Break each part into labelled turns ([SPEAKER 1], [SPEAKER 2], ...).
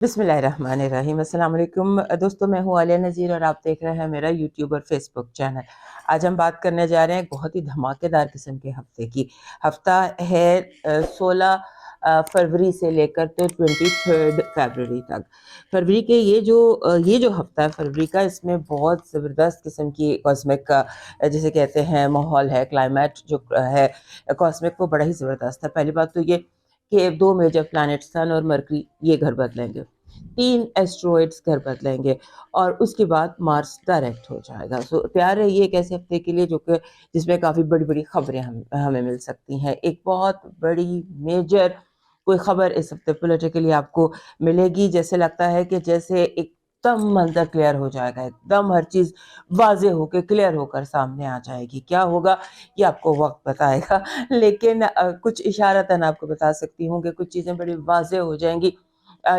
[SPEAKER 1] بسم اللہ الرحمن الرحیم۔ السلام علیکم دوستوں، میں ہوں عالیہ نذیر اور آپ دیکھ رہے ہیں میرا یوٹیوب اور فیس بک چینل۔ آج ہم بات کرنے جا رہے ہیں ایک بہت ہی دھماکے دار قسم کے ہفتے کی۔ ہفتہ ہے 16 فروری سے لے کر تو 23 فروری تک۔ فروری کے یہ جو ہفتہ ہے فروری کا، اس میں بہت زبردست قسم کی کاسمک جسے کہتے ہیں ماحول ہے، کلائمیٹ جو ہے کاسمک وہ بڑا ہی زبردست ہے۔ پہلی بات تو یہ کہ 2 میجر پلانٹ سن اور مرکری یہ گھر بدلیں گے، 3 ایسٹروئڈس گھر بدلیں گے، اور اس کے بعد مارس ڈائریکٹ ہو جائے گا۔ سو تیار رہیے ایک ایسے ہفتے کے لیے جس میں کافی بڑی بڑی خبریں ہمیں مل سکتی ہیں۔ ایک بہت بڑی میجر کوئی خبر اس ہفتے پولیٹیکلی آپ کو ملے گی، جیسے لگتا ہے کہ جیسے ایک دم منظر کلیئر ہو جائے گا، ایک دم ہر چیز واضح ہو کے کلیئر ہو کر سامنے آ جائے گی۔ کیا ہوگا یہ آپ کو وقت بتائے گا، لیکن کچھ اشارتاً آپ کو بتا سکتی ہوں کہ کچھ چیزیں بڑی واضح ہو جائیں گی،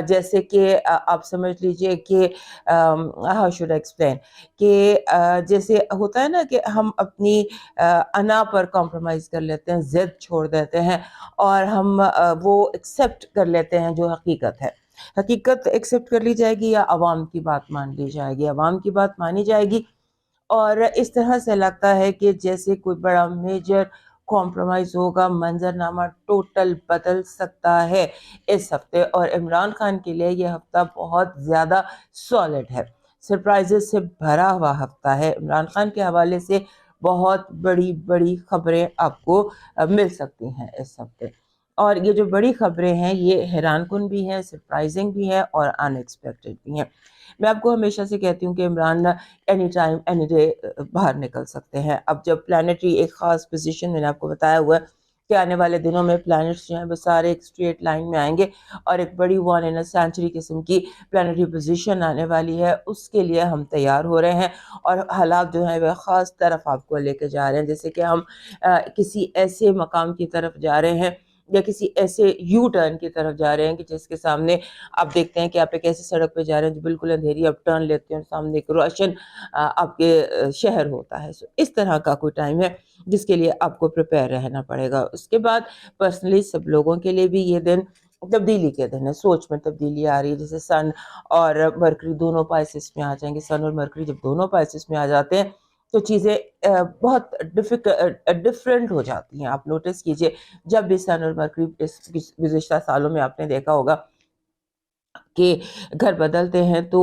[SPEAKER 1] جیسے کہ آپ سمجھ لیجئے کہ ہاؤ شوڈ ایکسپلین کہ جیسے ہوتا ہے نا کہ ہم اپنی انا پر کمپرومائز کر لیتے ہیں، ضد چھوڑ دیتے ہیں، اور ہم وہ ایکسیپٹ کر لیتے ہیں جو حقیقت ہے۔ حقیقت ایکسیپٹ کر لی جائے گی یا عوام کی بات مان لی جائے گی؟ عوام کی بات مانی جائے گی، اور اس طرح سے لگتا ہے کہ جیسے کوئی بڑا میجر کمپرومائز ہوگا، منظر نامہ ٹوٹل بدل سکتا ہے اس ہفتے۔ اور عمران خان کے لیے یہ ہفتہ بہت زیادہ سالڈ ہے، سرپرائزز سے بھرا ہوا ہفتہ ہے۔ عمران خان کے حوالے سے بہت بڑی بڑی خبریں آپ کو مل سکتی ہیں اس ہفتے، اور یہ جو بڑی خبریں ہیں یہ حیران کن بھی ہیں، سرپرائزنگ بھی ہیں اور ان ایکسپیکٹڈ بھی ہیں۔ میں آپ کو ہمیشہ سے کہتی ہوں کہ Imran any time any day باہر نکل سکتے ہیں۔ اب جب پلانٹری ایک خاص پوزیشن میں نے آپ کو بتایا ہوا ہے کہ آنے والے دنوں میں پلانٹس جو ہیں وہ سارے ایک اسٹریٹ لائن میں آئیں گے، اور ایک بڑی 1 in a century قسم کی پلانٹری پوزیشن آنے والی ہے، اس کے لیے ہم تیار ہو رہے ہیں، اور حالات جو ہیں وہ خاص طرف آپ کو لے کے جا رہے ہیں، جیسے کہ ہم کسی ایسے مقام کی طرف جا رہے ہیں یا کسی ایسے یو ٹرن کی طرف جا رہے ہیں کہ جس کے سامنے آپ دیکھتے ہیں کہ آپ ایک ایسی سڑک پہ جا رہے ہیں جو بالکل اندھیری، آپ ٹرن لیتے ہیں اور سامنے ایک روشن آپ کے شہر ہوتا ہے۔ اس طرح کا کوئی ٹائم ہے جس کے لیے آپ کو پریپیئر رہنا پڑے گا۔ اس کے بعد پرسنلی سب لوگوں کے لیے بھی یہ دن تبدیلی کے دن ہے، سوچ میں تبدیلی آ رہی ہے، جیسے سن اور مرکری دونوں پائسس میں آ جائیں گے۔ سن اور مرکری جب دونوں پائسس میں آ جاتے ہیں تو چیزیں بہت ڈفرینٹ ہو جاتی ہیں۔ آپ نوٹس کیجئے، جب بھی سن اور مرکری گزشتہ سالوں میں آپ نے دیکھا ہوگا کہ گھر بدلتے ہیں تو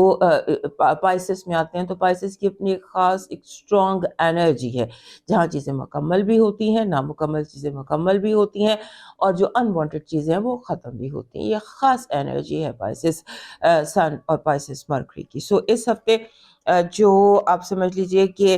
[SPEAKER 1] پائسس میں آتے ہیں، تو پائسس کی اپنی ایک خاص ایک اسٹرانگ انرجی ہے، جہاں چیزیں مکمل بھی ہوتی ہیں، نامکمل چیزیں مکمل بھی ہوتی ہیں، اور جو انوانٹڈ چیزیں ہیں وہ ختم بھی ہوتی ہیں۔ یہ خاص انرجی ہے پائسس سن اور پائسس مرکری کی۔ سو اس ہفتے جو آپ سمجھ لیجئے کہ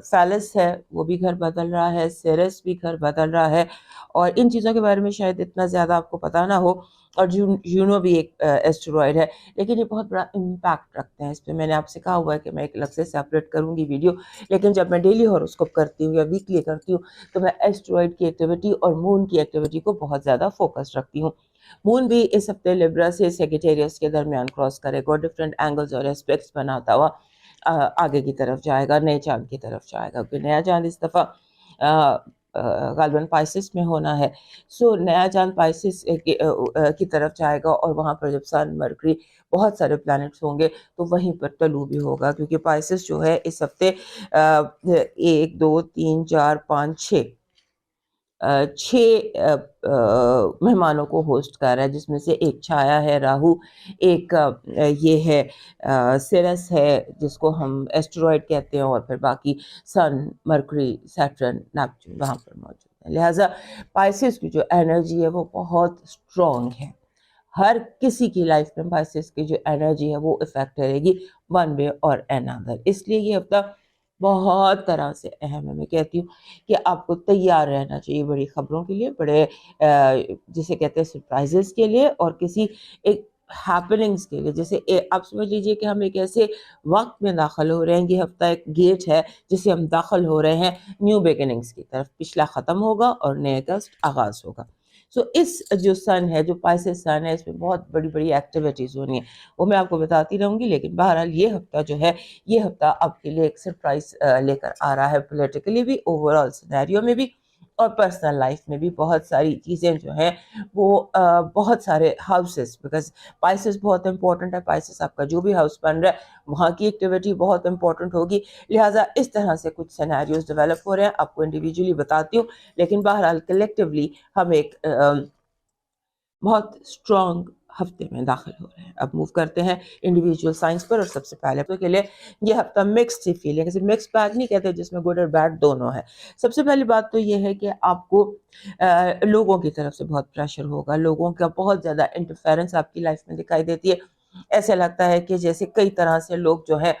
[SPEAKER 1] فیلس ہے وہ بھی گھر بدل رہا ہے، سیرس بھی گھر بدل رہا ہے، اور ان چیزوں کے بارے میں شاید اتنا زیادہ آپ کو پتہ نہ ہو، اور جونو بھی ایک ایسٹروائڈ ہے، لیکن یہ بہت بڑا امپیکٹ رکھتے ہیں۔ اس پہ میں نے آپ سے کہا ہوا ہے کہ میں ایک الگ سے سیپریٹ کروں گی ویڈیو، لیکن جب میں ڈیلی ہاروسکوپ کرتی ہوں یا ویکلی کرتی ہوں تو میں ایسٹروائڈ کی ایکٹیویٹی اور مون کی ایکٹیویٹی کو بہت زیادہ فوکس رکھتی ہوں۔ مون بھی اس ہفتے لیبرا سے سیگیٹیریس کے درمیان کراس کرے گا، ڈفرینٹ اینگلز اور اسپیکٹس بناتا ہوا آگے کی طرف جائے گا، نئے چاند کی طرف جائے گا، کیونکہ نیا چاند اس دفعہ غالباً پائسس میں ہونا ہے۔ سو نیا چاند پائسس کی طرف جائے گا، اور وہاں پر جب سن مرکری بہت سارے پلانٹس ہوں گے تو وہیں پر طلوع بھی ہوگا، کیونکہ پائسس جو ہے اس ہفتے 1 2 3 4 5 6 مہمانوں کو ہوسٹ کر رہا ہے، جس میں سے ایک چھایا ہے راہو، ایک یہ ہے سیرس ہے جس کو ہم ایسٹروائڈ کہتے ہیں، اور پھر باقی سن، مرکری، سیٹرن، نیپچون وہاں پر موجود ہے۔ لہٰذا پائسس کی جو انرجی ہے وہ بہت اسٹرانگ ہے، ہر کسی کی لائف میں پائسس کی جو انرجی ہے وہ افیکٹ کرے گی ون وے اور another۔ اس لیے یہ ہفتہ بہت طرح سے اہم ہے۔ میں کہتی ہوں کہ آپ کو تیار رہنا چاہیے بڑی خبروں کے لیے، بڑے جسے کہتے ہیں سرپرائزز کے لیے، اور کسی ایک ہیپننگز کے لیے۔ جیسے آپ سمجھ لیجئے کہ ہم ایک ایسے وقت میں داخل ہو رہے ہیں، یہ ہفتہ ایک گیٹ ہے جسے ہم داخل ہو رہے ہیں نیو بیگننگز کی طرف، پچھلا ختم ہوگا اور نئے کا آغاز ہوگا۔ سو اس جو سن ہے، جو پائسس سن ہے، اس میں بہت بڑی بڑی ایکٹیویٹیز ہونی ہیں، وہ میں آپ کو بتاتی رہوں گی، لیکن بہرحال یہ ہفتہ جو ہے، یہ ہفتہ آپ کے لیے ایک سرپرائز لے کر آ رہا ہے، پولیٹیکلی بھی، اوور آل سینیریو میں بھی، اور پرسنل لائف میں بھی بہت ساری چیزیں جو ہیں وہ بہت سارے ہاؤسز، بیکاز پائسس بہت امپورٹنٹ ہے، پائسس آپ کا جو بھی ہاؤس بن رہا ہے وہاں کی ایکٹیویٹی بہت امپورٹنٹ ہوگی، لہٰذا اس طرح سے کچھ سینیریوز ڈیولپ ہو رہے ہیں، آپ کو انڈیویجولی بتاتی ہوں، لیکن بہرحال کلیکٹیولی ہم ایک بہت اسٹرانگ ہفتے میں داخل ہو رہے ہیں۔ اب موو کرتے ہیں انڈیویجول سائنس پر، اور سب سے پہلے تو کے لیے یہ ہفتہ مکس سی فیلنگ ہے، مکس بیگ نہیں کہتے جس میں گڈ اور بیڈ دونوں ہے۔ سب سے پہلی بات تو یہ ہے کہ آپ کو لوگوں کی طرف سے بہت پریشر ہوگا، لوگوں کا بہت زیادہ انٹرفیرنس آپ کی لائف میں دکھائی دیتی ہے، ایسے لگتا ہے کہ جیسے کئی طرح سے لوگ جو ہے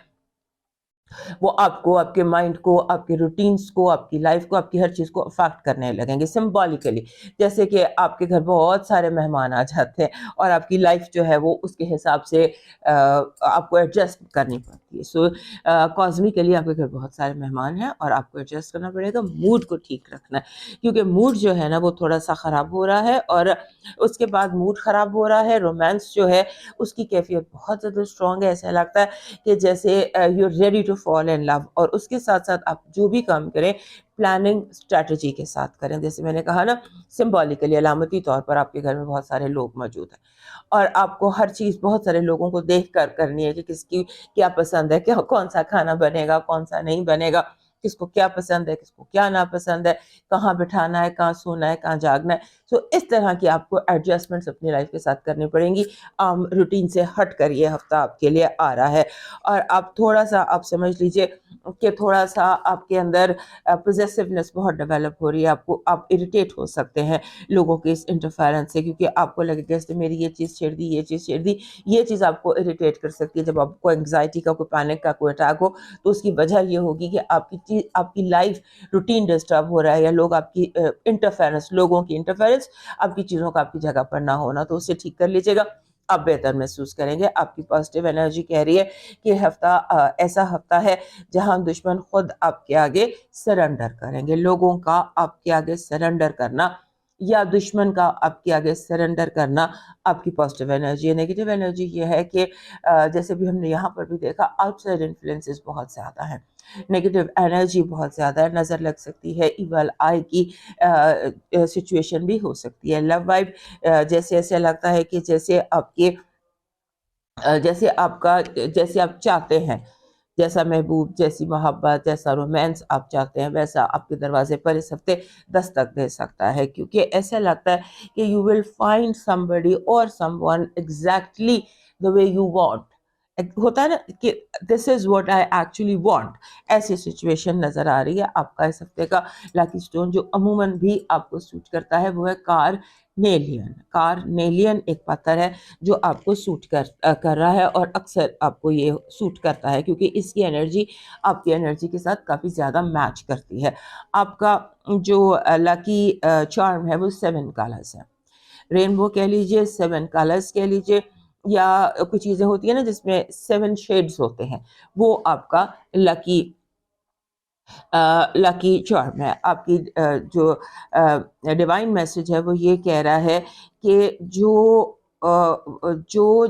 [SPEAKER 1] وہ آپ کو، آپ کے مائنڈ کو، آپ کے روٹینز کو، آپ کی لائف کو، آپ کی ہر چیز کو افیکٹ کرنے لگیں گے سمبولیکلی، جیسے کہ آپ کے گھر بہت سارے مہمان آ جاتے ہیں اور آپ کی لائف جو ہے وہ اس کے حساب سے آپ کو ایڈجسٹ کرنی پڑتی ہے۔ سو کازمکلی آپ کے گھر بہت سارے مہمان ہیں اور آپ کو ایڈجسٹ کرنا پڑے گا، موڈ کو ٹھیک رکھنا ہے، کیونکہ موڈ جو ہے نا وہ تھوڑا سا خراب ہو رہا ہے، اور اس کے بعد موڈ خراب ہو رہا ہے، رومانس جو ہے اس کی کیفیت بہت زیادہ اسٹرانگ ہے، ایسا لگتا ہے کہ جیسے یو ریڈی ٹو فال ان لو، اور اس کے ساتھ ساتھ آپ جو بھی کام کریں پلاننگ اسٹریٹجی کے ساتھ کریں، جیسے میں نے کہا نا سمبولیکلی علامتی طور پر آپ کے گھر میں بہت سارے لوگ موجود ہیں اور آپ کو ہر چیز بہت سارے لوگوں کو دیکھ کر کرنی ہے کہ کس کی کیا پسند ہے، کون سا کھانا بنے گا، کون سا نہیں بنے گا، کس کو کیا پسند ہے، کس کو کیا ناپسند ہے، کہاں بٹھانا ہے، کہاں سونا ہے، کہاں جاگنا ہے۔ سو اس طرح کی آپ کو ایڈجسٹمنٹس اپنی لائف کے ساتھ کرنی پڑیں گی، روٹین سے ہٹ کر یہ ہفتہ آپ کے لیے آ رہا ہے، اور آپ تھوڑا سا آپ سمجھ لیجئے کہ تھوڑا سا آپ کے اندر پوزیسونیس بہت ڈیولپ ہو رہی ہے، آپ اریٹیٹ ہو سکتے ہیں لوگوں کے اس انٹرفیرنس سے، کیونکہ آپ کو لگے کہ میری یہ چیز چھیڑ دی، یہ چیز چھیڑ دی، یہ چیز آپ کو اریٹیٹ کر سکتی ہے۔ جب آپ کو انگزائٹی کا، کوئی پینک کا کوئی اٹیک ہو تو اس کی وجہ یہ ہوگی کہ آپ کی لائف روٹین ڈسٹرب ہو رہا ہے، یا لوگ آپ کی انٹرفیرنس، لوگوں کی انٹرفیرنس آپ کی چیزوں کا آپ کی جگہ پر نہ ہونا، تو اسے ٹھیک کر لیجیے گا، آپ بہتر محسوس کریں گے۔ آپ کی پازیٹیو انرجی کہہ رہی ہے کہ ہفتہ ایسا ہفتہ ہے جہاں دشمن خود آپ کے آگے سرنڈر کریں گے، لوگوں کا آپ کے آگے سرنڈر کرنا یا دشمن کا آپ کے آگے سرنڈر کرنا آپ کی پازیٹیو انرجی ہے۔ نیگیٹیو انرجی یہ ہے کہ جیسے بھی ہم نے یہاں پر بھی دیکھا، آؤٹ سائڈ انفلوئنسز بہت زیادہ ہیں، نیگیٹیو انرجی بہت زیادہ ہے، نظر لگ سکتی ہے، ایول آئی کی سچویشن بھی ہو سکتی ہے، لو وائب جیسے ایسے لگتا ہے کہ جیسے آپ کے جیسے آپ چاہتے ہیں، جیسا محبوب، جیسی محبت، جیسا رومانس آپ چاہتے ہیں، ویسا آپ کے دروازے پر اس ہفتے دستک دے سکتا ہے، کیونکہ ایسا لگتا ہے کہ you will find somebody or someone exactly the way you want۔ ہوتا ہے نا کہ this is what I actually want، ایسی سچویشن نظر آ رہی ہے۔ آپ کا اس ہفتے کا لاکی سٹون جو عموماً بھی آپ کو سوٹ کرتا ہے وہ ہے کارنیلین ایک پتھر ہے جو آپ کو سوٹ کر رہا ہے، اور اکثر آپ کو یہ سوٹ کرتا ہے کیونکہ اس کی انرجی آپ کی انرجی کے ساتھ کافی زیادہ میچ کرتی ہے۔ آپ کا جو لاکی چارم ہے وہ 7 کلرز ہے، رینبو کہہ لیجئے، 7 کلرز کہہ لیجئے، یا کچھ چیزیں ہوتی ہیں نا جس میں 7 شیڈز ہوتے ہیں، وہ آپ کا لاکی چارم ہے۔ آپ کی جو ڈیوائن میسج ہے وہ یہ کہہ رہا ہے کہ جو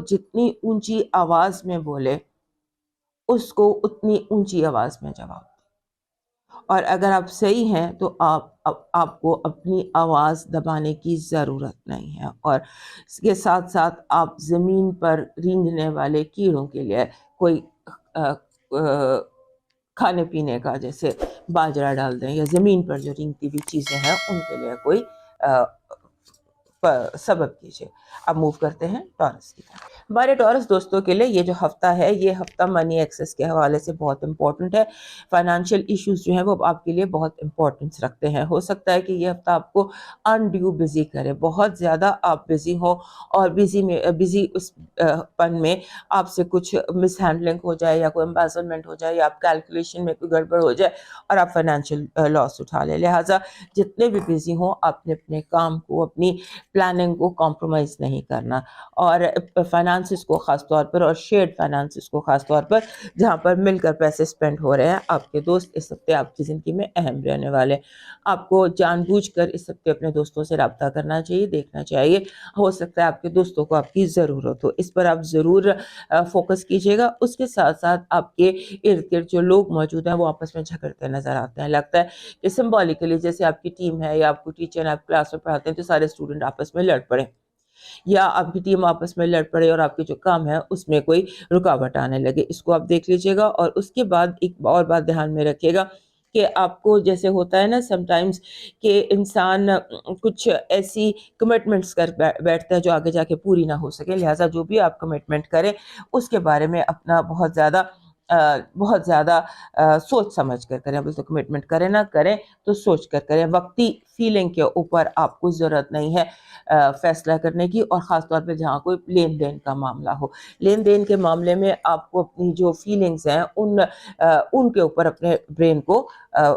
[SPEAKER 1] جتنی اونچی آواز میں بولے اس کو اتنی اونچی آواز میں جواب دے، اور اگر آپ صحیح ہیں تو آپ کو اپنی آواز دبانے کی ضرورت نہیں ہے، اور اس کے ساتھ ساتھ آپ زمین پر رینگنے والے کیڑوں کے لیے کوئی کھانے پینے کا جیسے باجرہ ڈال دیں، یا زمین پر جو رینگتی ہوئی چیزیں ہیں ان کے لیے کوئی سبب کیجیے۔ اب موو کرتے ہیں ٹورس کی طرف۔ ہمارے ٹورس دوستوں کے لیے یہ جو ہفتہ ہے، یہ ہفتہ منی ایکسس کے حوالے سے بہت امپورٹنٹ ہے، فائنانشیل ایشوز جو ہیں وہ آپ کے لیے بہت امپورٹنس رکھتے ہیں۔ ہو سکتا ہے کہ یہ ہفتہ آپ کو انڈیو بزی کرے، بہت زیادہ آپ بزی ہوں، اور بزی اس پن میں آپ سے کچھ مس ہینڈلنگ ہو جائے، یا کوئی امبیزلمنٹ ہو جائے، یا آپ کیلکولیشن میں کوئی گڑبڑ ہو جائے اور آپ فائنینشیل لاس اٹھا لیں۔ لہٰذا جتنے بھی بزی ہوں، آپ نے اپنے کام کو، اپنی پلاننگ کو کمپرومائز نہیں کرنا، اور فائنانسز کو خاص طور پر، اور شیئرڈ فائنانسز کو خاص طور پر، جہاں پر مل کر پیسے اسپینڈ ہو رہے ہیں. آپ کے دوست اس ہفتے آپ کی زندگی میں اہم رہنے والے. آپ کو جان بوجھ کر اس ہفتے اپنے دوستوں سے رابطہ کرنا چاہیے، دیکھنا چاہیے، ہو سکتا ہے آپ کے دوستوں کو آپ کی ضرورت ہو، اس پر آپ ضرور فوکس کیجیے گا. اس کے ساتھ ساتھ آپ کے ارد گرد جو لوگ موجود ہیں وہ آپس میں جھگڑتے نظر آتے ہیں. لگتا ہے کہ سمبولیکلی جیسے آپ کی ٹیم ہے یا آپ کو ٹیچر آپ کلاس میں پڑھاتے ہیں تو سارے اسٹوڈنٹ آپس میں لڑ پڑے، یا آپ کی ٹیم آپس میں لڑ پڑے اور آپ کے جو کام ہے اس میں کوئی رکاوٹ آنے لگے. اس کو آپ دیکھ لیجیے گا. اور اس کے بعد ایک اور بات دھیان میں رکھیے گا کہ آپ کو جیسے ہوتا ہے نا سم ٹائمز کہ انسان کچھ ایسی کمٹمنٹس کر بیٹھتا ہے جو آگے جا کے پوری نہ ہو سکے. لہٰذا جو بھی آپ کمٹمنٹ کریں اس کے بارے میں اپنا بہت زیادہ سوچ سمجھ کر کریں. بولتے کمٹمنٹ کریں نہ کریں تو سوچ کر کریں. وقتی فیلنگ کے اوپر آپ کو ضرورت نہیں ہے فیصلہ کرنے کی، اور خاص طور پہ جہاں کوئی لین دین کا معاملہ ہو. لین دین کے معاملے میں آپ کو اپنی جو فیلنگز ہیں ان کے اوپر اپنے برین کو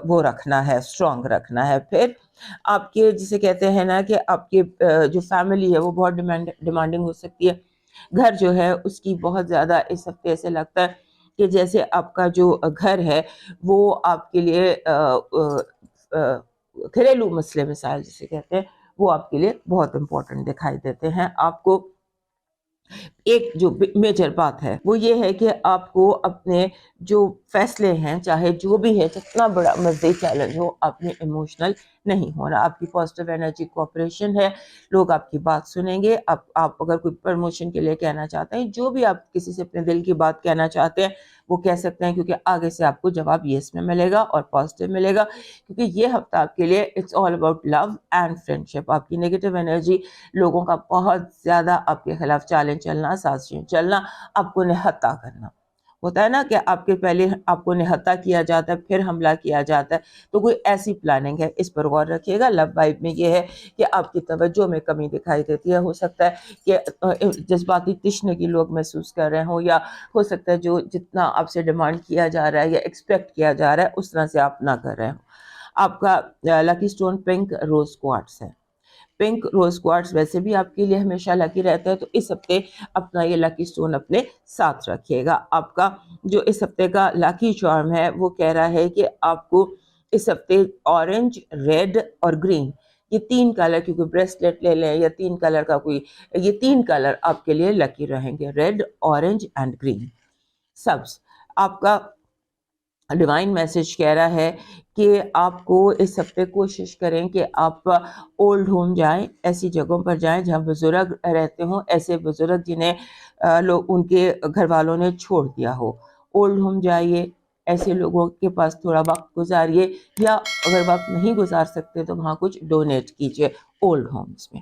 [SPEAKER 1] وہ رکھنا ہے، اسٹرانگ رکھنا ہے. پھر آپ کے جسے کہتے ہیں نا کہ آپ کی جو فیملی ہے وہ بہت ڈیمانڈنگ ہو سکتی ہے. گھر جو ہے اس کی بہت زیادہ اس ہفتے ایسے لگتا ہے کہ جیسے آپ کا جو گھر ہے وہ آپ کے لیے گھریلو مسئلے مسائل جسے کہتے ہیں وہ آپ کے لیے بہت امپورٹنٹ دکھائی دیتے ہیں. آپ کو ایک جو میجر بات ہے وہ یہ ہے کہ آپ کو اپنے جو فیصلے ہیں چاہے جو بھی ہے جتنا بڑا مرضی چیلنج ہو آپ نے ایموشنل نہیں ہونا. آپ کی پازیٹیو انرجی کوآپریشن ہے، لوگ آپ کی بات سنیں گے. آپ اگر کوئی پرموشن کے لیے کہنا چاہتے ہیں، جو بھی آپ کسی سے اپنے دل کی بات کہنا چاہتے ہیں وہ کہہ سکتے ہیں، کیونکہ آگے سے آپ کو جواب یس میں ملے گا اور پازیٹیو ملے گا. کیونکہ یہ ہفتہ آپ کے لیے it's all about love and friendship. آپ کی نیگیٹو انرجی، لوگوں کا بہت زیادہ آپ کے خلاف چالیں چلنا، سازشیں چلنا، آپ کو نہتا کرنا ہوتا ہے نا کہ آپ کے پہلے آپ کو نہتا کیا جاتا ہے پھر حملہ کیا جاتا ہے. تو کوئی ایسی پلاننگ ہے، اس پر غور رکھیے گا. لو وائب میں یہ ہے کہ آپ کی توجہ میں کمی دکھائی دیتی ہے. ہو سکتا ہے کہ جذباتی تشنگی لوگ محسوس کر رہے ہوں، یا ہو سکتا ہے جو جتنا آپ سے ڈیمانڈ کیا جا رہا ہے یا ایکسپیکٹ کیا جا رہا ہے اس طرح سے آپ نہ کر رہے ہوں. آپ کا لکی سٹون پنک روز کوارٹز ہے. پنک روز کوارٹز ویسے بھی آپ کے لیے ہمیشہ لکی رہتا ہے، تو اس ہفتے اپنا یہ لکی سٹون اپنے ساتھ رکھیے گا. آپ کا جو اس ہفتے کا لکی چارم ہے وہ کہہ رہا ہے کہ آپ کو اس ہفتے اورنج، ریڈ اور گرین، یہ 3 کلر، کیونکہ بریسلیٹ لے لیں یا 3 کلر کا کوئی، یہ 3 کلر آپ کے لیے لکی رہیں گے، ریڈ، اورنج اینڈ گرین. سبز، آپ کا ڈیوائن میسج کہہ رہا ہے کہ آپ کو اس ہفتے کوشش کریں کہ آپ اولڈ ہوم جائیں، ایسی جگہوں پر جائیں جہاں بزرگ رہتے ہوں، ایسے بزرگ جنہیں لوگ ان کے گھر والوں نے چھوڑ دیا ہو. اولڈ ہوم جائیے، ایسے لوگوں کے پاس تھوڑا وقت گزاریے، یا اگر وقت نہیں گزار سکتے تو وہاں کچھ ڈونیٹ کیجیے اولڈ ہومز میں.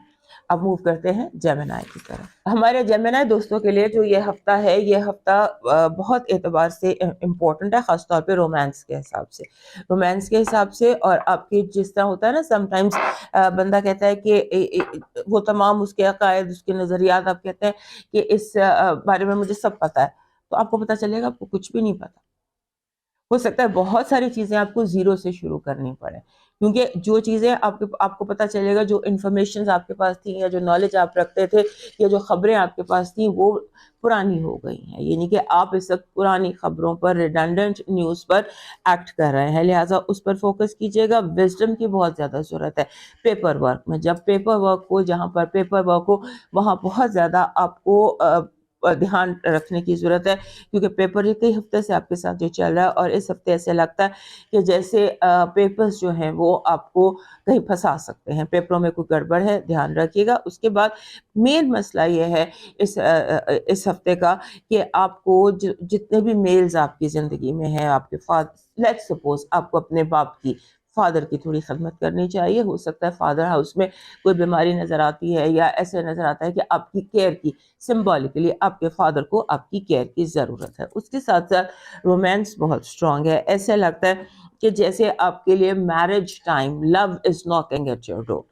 [SPEAKER 1] اب موو کرتے ہیں جیمنائی کی طرف. ہمارے جیمنائی دوستوں کے لیے جو یہ ہفتہ ہے، یہ ہفتہ بہت اعتبار سے امپورٹنٹ ہے، خاص طور پہ رومانس کے حساب سے. اور آپ کی جس طرح ہوتا ہے نا سم ٹائمز بندہ کہتا ہے کہ وہ تمام اس کے عقائد، اس کے نظریات، آپ کہتے ہیں کہ اس بارے میں مجھے سب پتا ہے، تو آپ کو پتا چلے گا آپ کو کچھ بھی نہیں پتا. ہو سکتا ہے بہت ساری چیزیں آپ کو زیرو سے شروع کرنی پڑے، کیونکہ جو چیزیں آپ کو پتا چلے گا، جو انفارمیشن آپ کے پاس تھی، یا جو نالج آپ رکھتے تھے، یا جو خبریں آپ کے پاس تھیں، وہ پرانی ہو گئی ہیں. یعنی کہ آپ اس وقت پرانی خبروں پر، ریڈنڈنٹ نیوز پر ایکٹ کر رہے ہیں. لہٰذا اس پر فوکس کیجیے گا. وزڈم کی بہت زیادہ ضرورت ہے پیپر ورک میں. جب پیپر ورک ہو، جہاں پر پیپر ورک ہو، وہاں بہت زیادہ آپ کو دھیان رکھنے کی ضرورت ہے، کیونکہ پیپر یہ کئی ہفتے سے آپ کے ساتھ جو چل رہا ہے، اور اس ہفتے ایسے لگتا ہے کہ جیسے پیپرز جو ہیں وہ آپ کو کہیں پھنسا سکتے ہیں. پیپروں میں کوئی گڑبڑ ہے، دھیان رکھیے گا. اس کے بعد مین مسئلہ یہ ہے اس ہفتے کا کہ آپ کو جتنے بھی میلز آپ کی زندگی میں ہیں، آپ کے لیٹس سپوز آپ کو اپنے باپ کی، فادر کی تھوڑی خدمت کرنی چاہیے. ہو سکتا ہے فادر ہاؤس میں کوئی بیماری نظر آتی ہے، یا ایسے نظر آتا ہے کہ آپ کی کیئر کی، سمبولیکلی آپ کے فادر کو آپ کی کیئر کی ضرورت ہے. اس کے ساتھ ساتھ رومانس بہت اسٹرانگ ہے. ایسے لگتا ہے کہ جیسے آپ کے لیے marriage time, love is knocking at your door.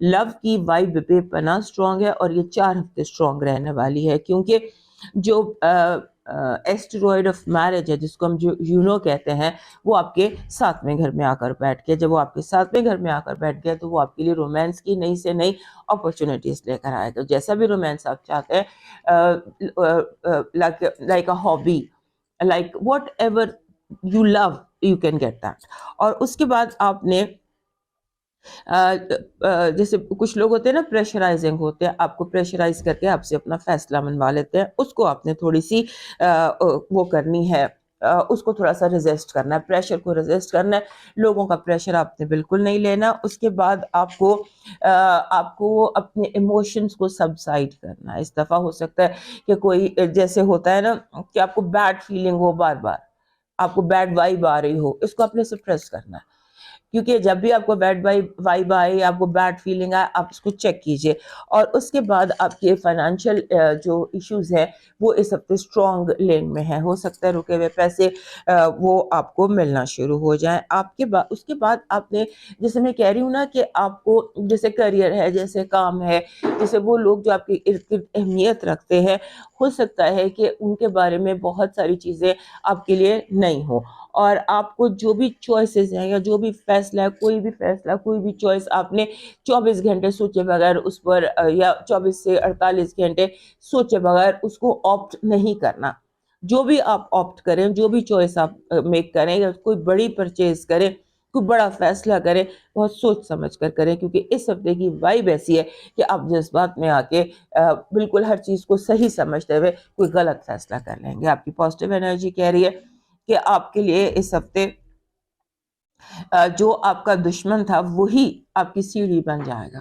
[SPEAKER 1] Love کی وائب بے پناہ اسٹرانگ ہے، اور یہ 4 ہفتے اسٹرانگ رہنے والی ہے، کیونکہ جو ایسٹرائڈ آف میرج ہے جس کو ہم جو یونو کہتے ہیں، وہ آپ کے 7ویں گھر میں آ کر بیٹھ گیا. جب وہ آپ کے 7ویں گھر میں آ کر بیٹھ گیا تو وہ آپ کے لیے رومانس کی نئی سے نئی اپرچونیٹیز لے کر آئے گا. جیسا بھی رومانس آپ چاہتے ہیں، like a hobby, like whatever you love you can get that. اور اس کے بعد آپ نے جیسے کچھ لوگ ہوتے ہیں نا پریشرائزنگ ہوتے ہیں، آپ کو پریشرائز کر کے آپ سے اپنا فیصلہ منوا لیتے ہیں، اس کو آپ نے تھوڑی سی وہ کرنی ہے، اس کو تھوڑا سا ریزسٹ کرنا ہے، پریشر کو ریزسٹ کرنا ہے. لوگوں کا پریشر آپ نے بالکل نہیں لینا. اس کے بعد آپ کو اپنے ایموشنز کو سبسائڈ کرنا ہے. اس دفعہ ہو سکتا ہے کہ کوئی جیسے ہوتا ہے نا کہ آپ کو بیڈ فیلنگ ہو، بار بار آپ کو بیڈ وائب آ رہی ہو، اس کو آپ نے سپریس کرنا ہے. کیونکہ جب بھی آپ کو بیڈ وائب آئے، آپ کو بیڈ فیلنگ آئے، آپ اس کو چیک کیجئے. اور اس کے بعد آپ کے فائنینشیل جو ایشوز ہیں وہ اس ہفتے اسٹرانگ لین میں ہیں. ہو سکتا ہے رکے ہوئے پیسے وہ آپ کو ملنا شروع ہو جائیں. اس کے بعد آپ نے، جیسے میں کہہ رہی ہوں نا کہ آپ کو جیسے کریئر ہے، جیسے کام ہے، جیسے وہ لوگ جو آپ کے ارد گرد اہمیت رکھتے ہیں، ہو سکتا ہے کہ ان کے بارے میں بہت ساری چیزیں آپ کے لیے نہیں ہوں. اور آپ کو جو بھی چوائسیز ہیں یا جو بھی فیصلہ ہے، کوئی بھی فیصلہ، کوئی بھی چوائس آپ نے 24 گھنٹے سوچے بغیر اس پر، یا 24 سے 48 گھنٹے سوچے بغیر اس کو آپٹ نہیں کرنا. جو بھی آپ آپٹ کریں، جو بھی چوائس آپ میک کریں، یا کوئی بڑی پرچیز کریں، کوئی بڑا فیصلہ کریں، بہت سوچ سمجھ کر کریں. کیونکہ اس ہفتے کی وائب ایسی ہے کہ آپ جذبات میں آ کے بالکل ہر چیز کو صحیح سمجھتے ہوئے کوئی غلط فیصلہ کر لیں گے. آپ کی پازیٹیو انرجی کہہ رہی ہے کہ آپ کے لیے اس ہفتے جو آپ کا دشمن تھا وہی آپ کی سیڑھی بن جائے گا.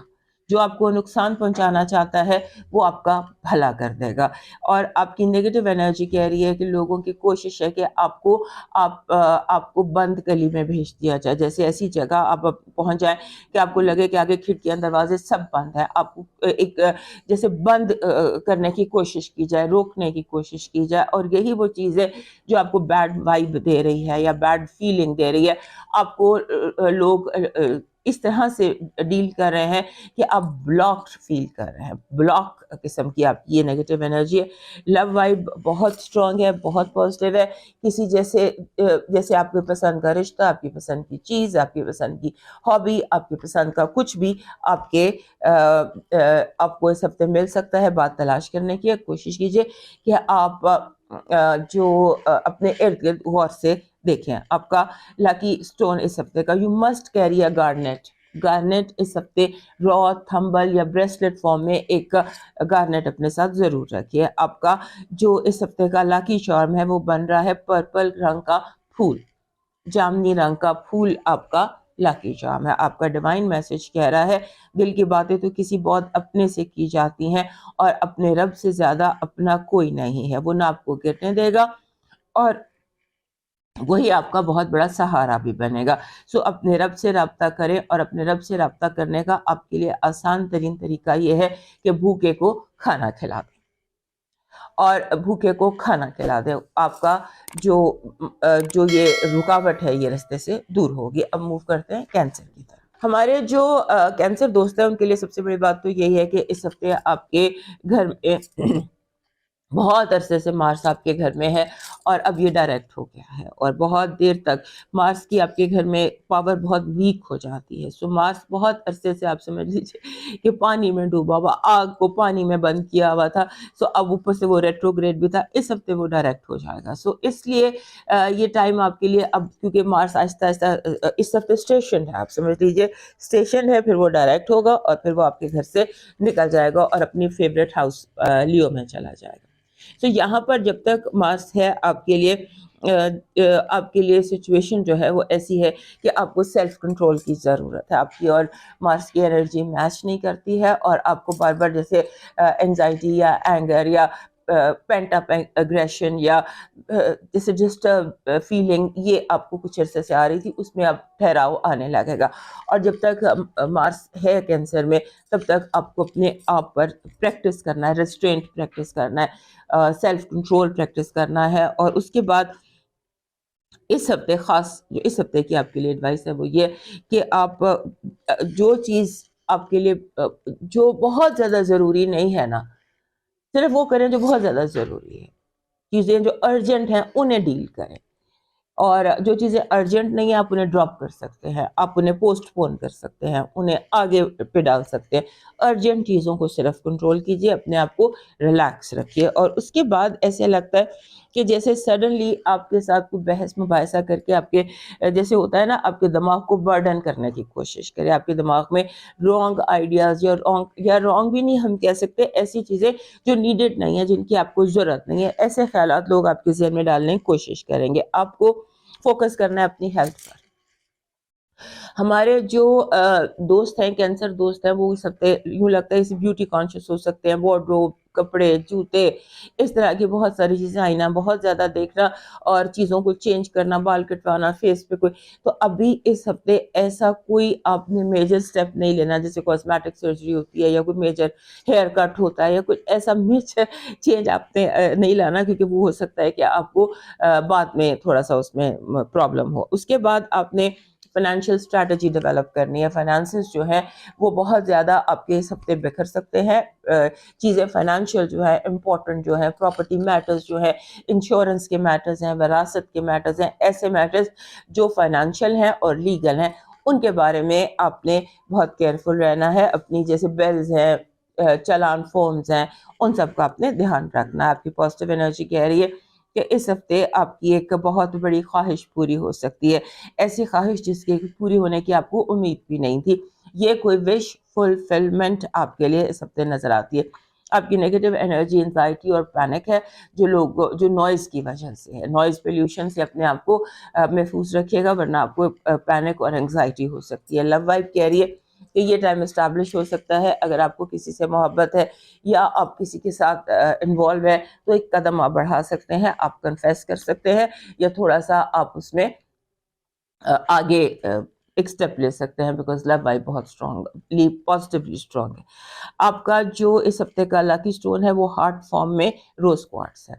[SPEAKER 1] جو آپ کو نقصان پہنچانا چاہتا ہے وہ آپ کا بھلا کر دے گا. اور آپ کی نیگیٹو انرجی کہہ رہی ہے کہ لوگوں کی کوشش ہے کہ آپ کو بند گلی میں بھیج دیا جائے. جیسے ایسی جگہ آپ پہنچ جائیں کہ آپ کو لگے کہ آگے کھڑکیاں دروازے سب بند ہیں. آپ کو ایک جیسے بند کرنے کی کوشش کی جائے، روکنے کی کوشش کی جائے. اور یہی وہ چیز ہے جو آپ کو بیڈ وائب دے رہی ہے یا بیڈ فیلنگ دے رہی ہے. آپ کو لوگ اس طرح سے ڈیل کر رہے ہیں کہ آپ بلاکڈ فیل کر رہے ہیں. بلاک قسم کی آپ کی یہ نیگیٹو انرجی ہے. لو وائب بہت اسٹرانگ ہے، بہت پازیٹیو ہے. کسی جیسے آپ کے پسند کا رشتہ، آپ کی پسند کی چیز، آپ کی پسند کی ہابی، آپ کی پسند کا کچھ بھی آپ کو اس ہفتے مل سکتا ہے. بات تلاش کرنے کی کوشش کیجیے کہ آپ جو اپنے ارد گرد غور سے دیکھیں. آپ کا لکی سٹون اس ہفتے کا، you must carry a garnet. Garnet اس ہفتے را، تھمبل یا بریسلیٹ فارم میں ایک گارنیٹ اپنے ساتھ ضرور رکھیے. آپ کا جو اس ہفتے کا لاکی چارم ہے وہ بن رہا ہے پرپل رنگ کا پھول. جامنی رنگ کا پھول آپ کا لاکی چارم ہے. آپ کا ڈیوائن میسج کہہ رہا ہے دل کی باتیں تو کسی بہت اپنے سے کی جاتی ہیں، اور اپنے رب سے زیادہ اپنا کوئی نہیں ہے. وہ نہ آپ کو گرنے دے گا اور وہی آپ کا بہت بڑا سہارا بھی بنے گا. سو اپنے رب سے رابطہ کریں، اور اپنے رب سے رابطہ کرنے کا آپ کے لیے آسان ترین طریقہ یہ ہے کہ بھوکے کو کھانا کھلا دیں. اور بھوکے کو کھانا کھلا دیں. آپ کا جو یہ رکاوٹ ہے یہ رستے سے دور ہوگی. اب موو کرتے ہیں کینسر کی طرف. ہمارے جو کینسر دوست ہیں ان کے لیے سب سے بڑی بات تو یہی ہے کہ اس ہفتے آپ کے گھر میں بہت عرصے سے مارس آپ کے گھر میں ہے، اور اب یہ ڈائریکٹ ہو گیا ہے. اور بہت دیر تک مارس کی آپ کے گھر میں پاور بہت ویک ہو جاتی ہے. سو مارس بہت عرصے سے آپ سمجھ لیجیے کہ پانی میں ڈوبا ہوا، آگ کو پانی میں بند کیا ہوا تھا. سو اب اوپر سے وہ ریٹروگریڈ بھی تھا. اس ہفتے وہ ڈائریکٹ ہو جائے گا. سو اس لیے یہ ٹائم آپ کے لیے اب، کیونکہ مارس آہستہ آہستہ اس ہفتے اسٹیشن ہے، آپ سمجھ لیجیے اسٹیشن ہے، پھر وہ ڈائریکٹ ہوگا اور پھر وہ آپ کے گھر سے نکل جائے گا اور اپنی فیوریٹ ہاؤس لیو میں چلا جائے گا. تو یہاں پر جب تک مارس ہے آپ کے لیے سچویشن جو ہے وہ ایسی ہے کہ آپ کو سیلف کنٹرول کی ضرورت ہے. آپ کی اور مارس کی انرجی میچ نہیں کرتی ہے، اور آپ کو بار بار جیسے اینزائٹی یا اینگر یا پینٹ اپ اگریشن یا جیسے ڈسٹرب فیلنگ، یہ آپ کو کچھ عرصے سے آ رہی تھی، اس میں اب ٹھہراؤ آنے لگے گا. اور جب تک مارس ہے کینسر میں تب تک آپ کو اپنے آپ پر پریکٹس کرنا ہے، ریسٹرینٹ پریکٹس کرنا ہے، سیلف کنٹرول پریکٹس کرنا ہے. اور اس کے بعد اس ہفتے خاص جو اس ہفتے کی آپ کے لیے ایڈوائس ہے وہ یہ کہ آپ جو چیز آپ کے لیے جو بہت زیادہ ضروری نہیں ہے نا، صرف وہ کریں جو بہت زیادہ ضروری ہے. چیزیں جو ارجنٹ ہیں انہیں ڈیل کریں، اور جو چیزیں ارجنٹ نہیں ہیں آپ انہیں ڈراپ کر سکتے ہیں، آپ انہیں پوسٹ پون کر سکتے ہیں، انہیں آگے پہ ڈال سکتے ہیں۔ ارجنٹ چیزوں کو صرف کنٹرول کیجیے، اپنے آپ کو ریلیکس رکھیے، اور اس کے بعد ایسے لگتا ہے کہ جیسے سڈنلی آپ کے ساتھ کوئی بحث مباحثہ کر کے آپ کے جیسے ہوتا ہے نا، آپ کے دماغ کو برڈن کرنے کی کوشش کرے، آپ کے دماغ میں رانگ آئیڈیاز یا رانگ بھی نہیں ہم کہہ سکتے، ایسی چیزیں جو نیڈڈ نہیں ہیں، جن کی آپ کو ضرورت نہیں ہے، ایسے خیالات لوگ آپ کے ذہن میں ڈالنے کی کوشش کریں گے۔ آپ کو فوکس کرنا ہے اپنی ہیلتھ پر۔ ہمارے جو دوست ہیں، کینسر دوست ہیں، وہ سب یوں لگتا ہے اسے بیوٹی کانشیس ہو سکتے ہیں، وارڈروب، کپڑے، جوتے، اس طرح کی بہت ساری چیزیں، آئینہ بہت زیادہ دیکھنا اور چیزوں کو چینج کرنا، بال کٹوانا، فیس پہ کوئی، تو ابھی اس ہفتے ایسا کوئی آپ نے میجر سٹیپ نہیں لینا، جیسے کاسمیٹک سرجری ہوتی ہے یا کوئی میجر ہیئر کٹ ہوتا ہے یا کوئی ایسا میجر چینج آپ نے نہیں لانا، کیونکہ وہ ہو سکتا ہے کہ آپ کو بعد میں تھوڑا سا اس میں پرابلم ہو۔ اس کے بعد آپ نے فائنینشیل اسٹریٹجی ڈیولپ کرنی ہے۔ فائنانسز جو ہیں وہ بہت زیادہ آپ کے اس ہفتے بکھر سکتے ہیں، چیزیں فائنینشیل جو ہے امپورٹنٹ جو ہے، پراپرٹی میٹرز جو ہے، انشورنس کے میٹرز ہیں، وراثت کے میٹرز ہیں، ایسے میٹرز جو فائنینشیل ہیں اور لیگل ہیں، ان کے بارے میں آپ نے بہت کیئرفل رہنا ہے۔ اپنی جیسے بیلز ہیں، چالان فارمز ہیں، ان سب کا آپ نے دھیان رکھنا ہے۔ آپ کی پازیٹیو انرجی کہہ رہی ہے کہ اس ہفتے آپ کی ایک بہت بڑی خواہش پوری ہو سکتی ہے، ایسی خواہش جس کے پوری ہونے کی آپ کو امید بھی نہیں تھی۔ یہ کوئی وش فلفلمنٹ آپ کے لیے اس ہفتے نظر آتی ہے۔ آپ کی نیگیٹو انرجی انزائٹی اور پینک ہے، جو نوائز کی وجہ سے ہے، نوائز پولیوشن سے اپنے آپ کو محفوظ رکھیے گا، ورنہ آپ کو پینک اور انگزائٹی ہو سکتی ہے۔ لو وائب کہہ رہی ہے کہ یہ ٹائم اسٹیبلش ہو سکتا ہے، اگر آپ کو کسی سے محبت ہے یا آپ کسی کے ساتھ انوالو ہے تو ایک قدم آپ بڑھا سکتے ہیں، آپ کنفیس کر سکتے ہیں، یا تھوڑا سا آپ اس میں آگے ایک سٹیپ لے سکتے ہیں، بیکاز لو وائب بہت اسٹرانگ، پازیٹیولی اسٹرانگ ہے۔ آپ کا جو اس ہفتے کا لکی اسٹون ہے وہ ہارٹ فارم میں روز کوارٹز ہے،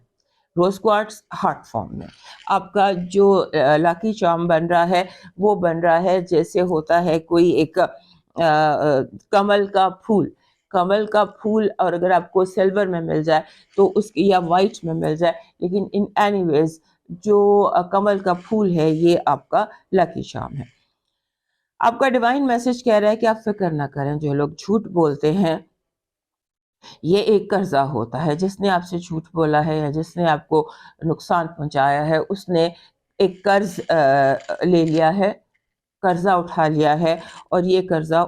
[SPEAKER 1] روز کوارٹز ہارٹ فارم میں۔ آپ کا جو لکی چارم بن رہا ہے وہ بن رہا ہے جیسے ہوتا ہے کوئی ایک کمل کا پھول، کمل کا پھول، اور اگر آپ کو سلور میں مل جائے تو اس کی، یا وائٹ میں مل جائے، لیکن ان اینی ویز جو کمل کا پھول ہے یہ آپ کا لکی چارم ہے۔ آپ کا ڈیوائن میسج کہہ رہا ہے کہ آپ فکر نہ کریں، جو لوگ جھوٹ بولتے ہیں یہ ایک قرضہ ہوتا ہے، جس نے آپ سے جھوٹ بولا ہے یا جس نے آپ کو نقصان پہنچایا ہے اس نے ایک قرض لے لیا ہے، قرضہ اٹھا لیا ہے، اور یہ قرضہ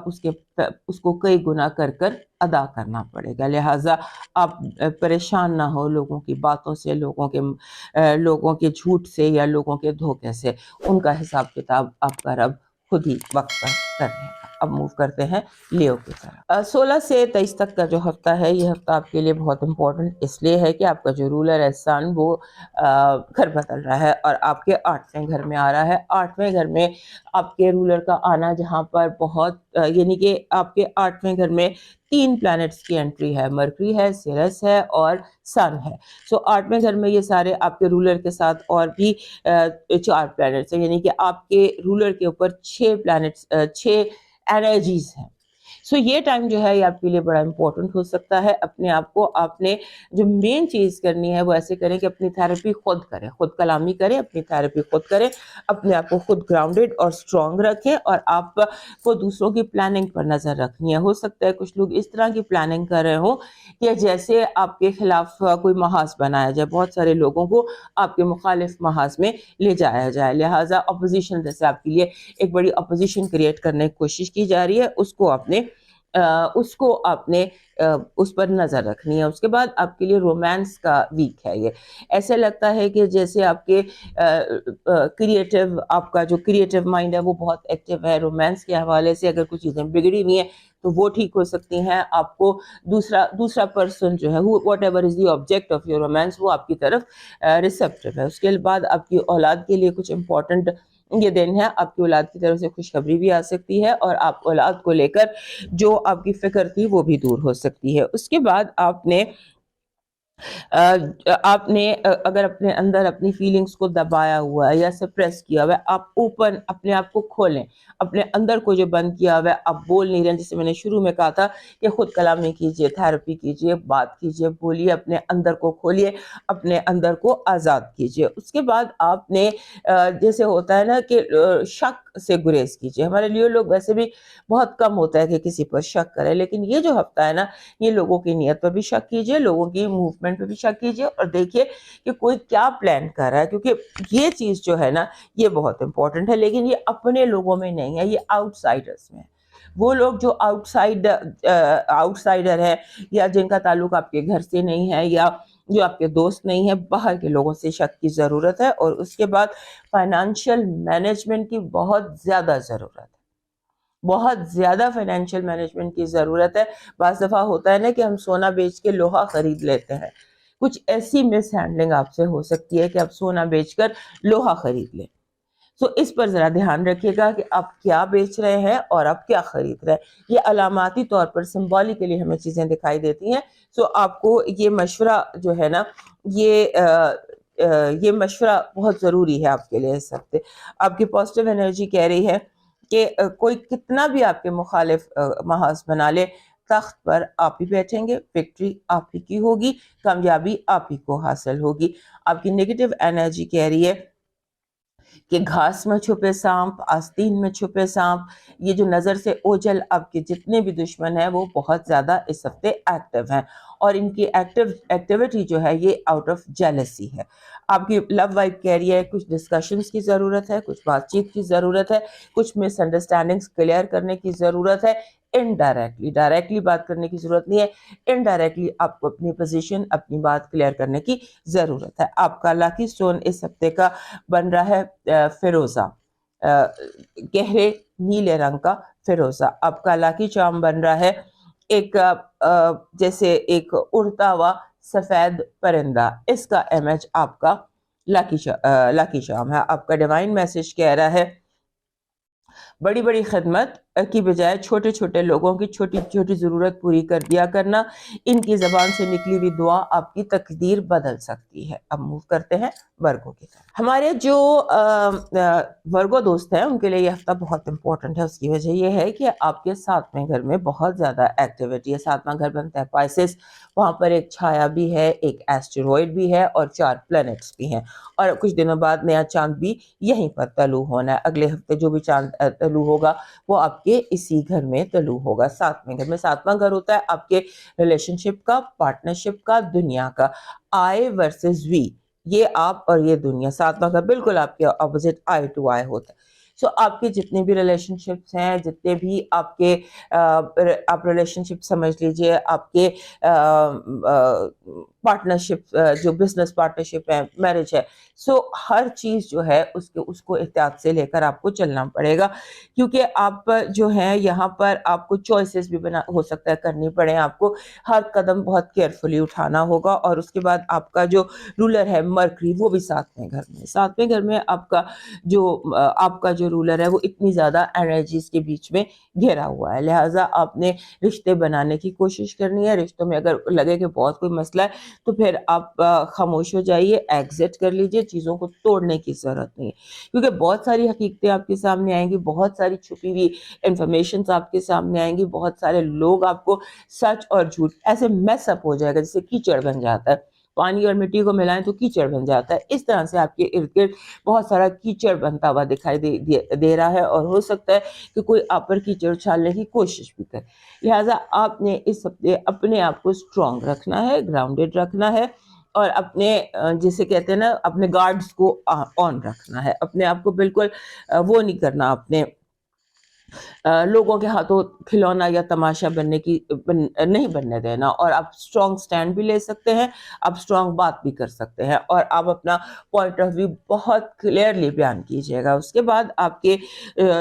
[SPEAKER 1] اس کو کئی گنا کر کر ادا کرنا پڑے گا۔ لہٰذا آپ پریشان نہ ہو لوگوں کی باتوں سے، لوگوں کے جھوٹ سے یا لوگوں کے دھوکے سے، ان کا حساب کتاب آپ کا رب خود ہی وقت پر کر لے گا۔ اب موو کرتے ہیں لیو کی طرف۔ 16 سے 23 تک کا جو ہفتہ ہے، یہ ہفتہ آپ کے لیے بہت امپورٹنٹ اس لیے ہے کہ آپ کا جو رولر ہے سن وہ گھر بدل رہا ہے اور آپ کے 8ویں گھر میں آ رہا ہے۔ 8ویں گھر میں آپ کے رولر کا آنا، جہاں پر بہت یعنی کہ آپ کے 8ویں گھر میں 3 پلانٹس کی انٹری ہے، مرکری ہے، سیرس ہے اور سن ہے۔ سو 8ویں گھر میں یہ سارے آپ کے رولر کے ساتھ اور بھی 4 پلانٹس ہیں، یعنی کہ آپ کے رولر کے اوپر 6 پلانٹس، 6 انرجیز ہیں۔ سو یہ ٹائم جو ہے یہ آپ کے لیے بڑا امپورٹنٹ ہو سکتا ہے۔ اپنے آپ کو، آپ نے جو مین چیز کرنی ہے وہ ایسے کریں کہ اپنی تھراپی خود کریں، خود کلامی کریں، اپنی تھراپی خود کریں، اپنے آپ کو خود گراؤنڈڈ اور اسٹرانگ رکھیں، اور آپ کو دوسروں کی پلاننگ پر نظر رکھنی ہے۔ ہو سکتا ہے کچھ لوگ اس طرح کی پلاننگ کر رہے ہوں کہ جیسے آپ کے خلاف کوئی محاذ بنایا جائے، بہت سارے لوگوں کو آپ کے مخالف محاذ میں لے جایا جائے، لہٰذا اپوزیشن جیسے آپ کے لیے ایک بڑی اپوزیشن کریٹ کرنے کی کوشش کی جا رہی ہے، اس کو آپ نے اس پر نظر رکھنی ہے۔ اس کے بعد آپ کے لیے رومانس کا ویک ہے، یہ ایسے لگتا ہے کہ جیسے آپ کے آپ کا جو کریٹو مائنڈ ہے وہ بہت ایکٹیو ہے۔ رومانس کے حوالے سے اگر کچھ چیزیں بگڑی ہوئی ہیں تو وہ ٹھیک ہو سکتی ہیں۔ آپ کو دوسرا پرسن جو ہے what ever is the object of your romance, وہ آپ کی طرف ریسیپٹیو ہے۔ اس کے بعد آپ کی اولاد کے لیے کچھ امپورٹنٹ یہ دن ہے، آپ کی اولاد کی طرف سے خوشخبری بھی آ سکتی ہے، اور آپ اولاد کو لے کر جو آپ کی فکر تھی وہ بھی دور ہو سکتی ہے۔ اس کے بعد آپ نے آپ نے اگر اپنے اندر اپنی فیلنگس کو دبایا ہوا ہے یا سپریس کیا ہوا ہے، آپ اوپن اپنے آپ کو کھولیں، اپنے اندر کو جو بند کیا ہوا ہے آپ بول نہیں رہے ہیں، جیسے میں نے شروع میں کہا تھا کہ خود کلامی کیجئے، تھراپی کیجئے، بات کیجئے، بولیے، اپنے اندر کو کھولیے، اپنے اندر کو آزاد کیجئے۔ اس کے بعد آپ نے جیسے ہوتا ہے نا کہ شک سے گریز کیجئے۔ ہمارے لیے لوگ ویسے بھی بہت کم ہوتا ہے کہ کسی پر شک کرے، لیکن یہ جو ہفتہ ہے نا، یہ لوگوں کی نیت پر بھی شک کیجئے، لوگوں کی موومنٹ پہ بھی شک کیجئے، اور دیکھیے کہ کوئی کیا پلان کر رہا ہے، کیونکہ یہ چیز جو ہے نا یہ بہت امپورٹنٹ ہے، لیکن یہ اپنے لوگوں میں نہیں ہے، یہ آؤٹ سائڈرز میں ہے۔ وہ لوگ جو آؤٹ سائڈر ہے، یا جن کا تعلق آپ کے گھر سے نہیں ہے، یا جو آپ کے دوست نہیں ہے، باہر کے لوگوں سے شک کی ضرورت ہے۔ اور اس کے بعد فائنانشیل مینجمنٹ کی بہت زیادہ ضرورت ہے، بہت زیادہ فائنینشیل مینجمنٹ کی ضرورت ہے۔ بعض دفعہ ہوتا ہے نا کہ ہم سونا بیچ کے لوہا خرید لیتے ہیں، کچھ ایسی مس ہینڈلنگ آپ سے ہو سکتی ہے کہ آپ سونا بیچ کر لوہا خرید لیں۔ سو اس پر ذرا دھیان رکھیے گا کہ آپ کیا بیچ رہے ہیں اور آپ کیا خرید رہے ہیں۔ یہ علاماتی طور پر سمبولیکلی ہمیں چیزیں دکھائی دیتی ہیں۔ سو آپ کو یہ مشورہ جو ہے نا، یہ مشورہ بہت ضروری ہے آپ کے لیے اس ہفتے۔ آپ کی پازیٹیو انرجی کہہ رہی ہے کہ کوئی کتنا بھی آپ کے مخالف محاذ بنا لے، تخت پر آپ ہی بیٹھیں گے، وکٹری آپ ہی کی ہوگی، کامیابی آپ ہی کو حاصل ہوگی۔ آپ کی نیگیٹو انرجی کہہ رہی ہے کہ گھاس میں چھپے سانپ، آستین میں چھپے سانپ، یہ جو نظر سے اوجھل آپ کے جتنے بھی دشمن ہیں وہ بہت زیادہ اس ہفتے ایکٹیو ہیں، اور ان کی ایکٹیویٹی جو ہے یہ آؤٹ آف جیلسی ہے۔ آپ کی لو وائب کہہ رہی ہے کچھ ڈسکشنز کی ضرورت ہے، کچھ بات چیت کی ضرورت ہے، کچھ مس انڈرسٹینڈنگز کلیئر کرنے کی ضرورت ہے۔ ڈائریکٹلی بات کرنے کی ضرورت نہیں ہے، انڈائریکٹلی آپ کو اپنی پوزیشن، اپنی بات کلیئر کرنے کی ضرورت ہے۔ آپ کا لاکی سٹون اس ہفتے کا بن رہا ہے فیروزہ، گہرے نیلے رنگ کا فیروزہ۔ آپ کا لاکی چارم بن رہا ہے ایک جیسے ایک اڑتا ہوا سفید پرندہ، اس کا امیج آپ کا لاکی چارم ہے۔ آپ کا ڈیوائن میسج کہہ رہا ہے بڑی بڑی خدمت کی بجائے چھوٹے چھوٹے لوگوں کی چھوٹی چھوٹی ضرورت پوری کر دیا کرنا، ان کی زبان سے نکلی ہوئی دعا آپ کی تقدیر بدل سکتی ہے۔ اب موو کرتے ہیں ورگو کی طرف۔ ہمارے جو ورگو دوست ہیں ان کے لیے یہ ہفتہ بہت امپورٹنٹ ہے۔ اس کی وجہ یہ ہے کہ آپ کے 7ویں گھر میں بہت زیادہ ایکٹیویٹی ہے۔ 7واں گھر بنتا ہے پائسس، وہاں پر ایک چھایا بھی ہے، ایک ایسٹروائڈ بھی ہے، اور 4 پلینٹس بھی ہیں، اور کچھ دنوں بعد نیا چاند بھی یہیں پر طلوع ہونا ہے۔ اگلے ہفتے جو بھی چاند طلوع ہوگا وہ آپ کے اسی گھر میں طلوع ہوگا، 7ویں گھر میں۔ 7واں گھر ہوتا ہے آپ کے ریلیشن شپ کا، پارٹنرشپ کا، دنیا کا، آئی ورسز وی، یہ آپ اور یہ دنیا۔ 7واں گھر بالکل آپ کے اپوزٹ آئی ٹو آئی ہوتا ہے۔ سو آپ کے جتنے بھی ریلیشن شپس ہیں، جتنے بھی آپ کے آپ ریلیشن شپ سمجھ لیجئے، آپ کے پارٹنرشپ، جو بزنس پارٹنرشپ ہے، میرج ہے، سو ہر چیز جو ہے اس کو احتیاط سے لے کر آپ کو چلنا پڑے گا، کیونکہ آپ جو ہیں یہاں پر آپ کو چوائسیز بھی ہو سکتا ہے کرنی پڑے، آپ کو ہر قدم بہت کیئرفلی اٹھانا ہوگا۔ اور اس کے بعد آپ کا جو رولر ہے مرکری، وہ بھی 7ویں گھر میں۔ 7ویں گھر میں آپ کا جو رولر ہے وہ اتنی زیادہ انرجیز کے بیچ میں گھیرا ہوا ہے، لہٰذا آپ نے رشتے بنانے کی کوشش کرنی ہے۔ رشتوں میں اگر لگے کہ بہت کوئی مسئلہ ہے تو پھر آپ خاموش ہو جائیے، ایگزٹ کر لیجئے، چیزوں کو توڑنے کی ضرورت نہیں ہے، کیونکہ بہت ساری حقیقتیں آپ کے سامنے آئیں گی، بہت ساری چھپی ہوئی انفارمیشنز آپ کے سامنے آئیں گی، بہت سارے لوگ آپ کو سچ اور جھوٹ ایسے میس اپ ہو جائے گا جیسے کیچڑ بن جاتا ہے، پانی اور مٹی کو ملائیں تو کیچڑ بن جاتا ہے، اس طرح سے آپ کے ارد گرد بہت سارا کیچڑ بنتا ہوا دکھائی دے رہا ہے، اور ہو سکتا ہے کہ کوئی آپ پر کیچڑ اچھالنے کی کوشش بھی کرے۔ لہٰذا آپ نے اس ہفتے اپنے آپ کو اسٹرانگ رکھنا ہے، گراؤنڈڈ رکھنا ہے، اور اپنے جسے کہتے ہیں نا اپنے گارڈز کو آن رکھنا ہے، اپنے آپ کو بالکل وہ نہیں کرنا، اپنے لوگوں کے ہاتھوں کھلونا یا تماشا نہیں بننے دینا، اور آپ اسٹرانگ سٹینڈ بھی لے سکتے ہیں، آپ اسٹرانگ بات بھی کر سکتے ہیں، اور آپ اپنا پوائنٹ آف ویو بہت کلیئرلی بیان کیجیے گا۔ اس کے بعد آپ کے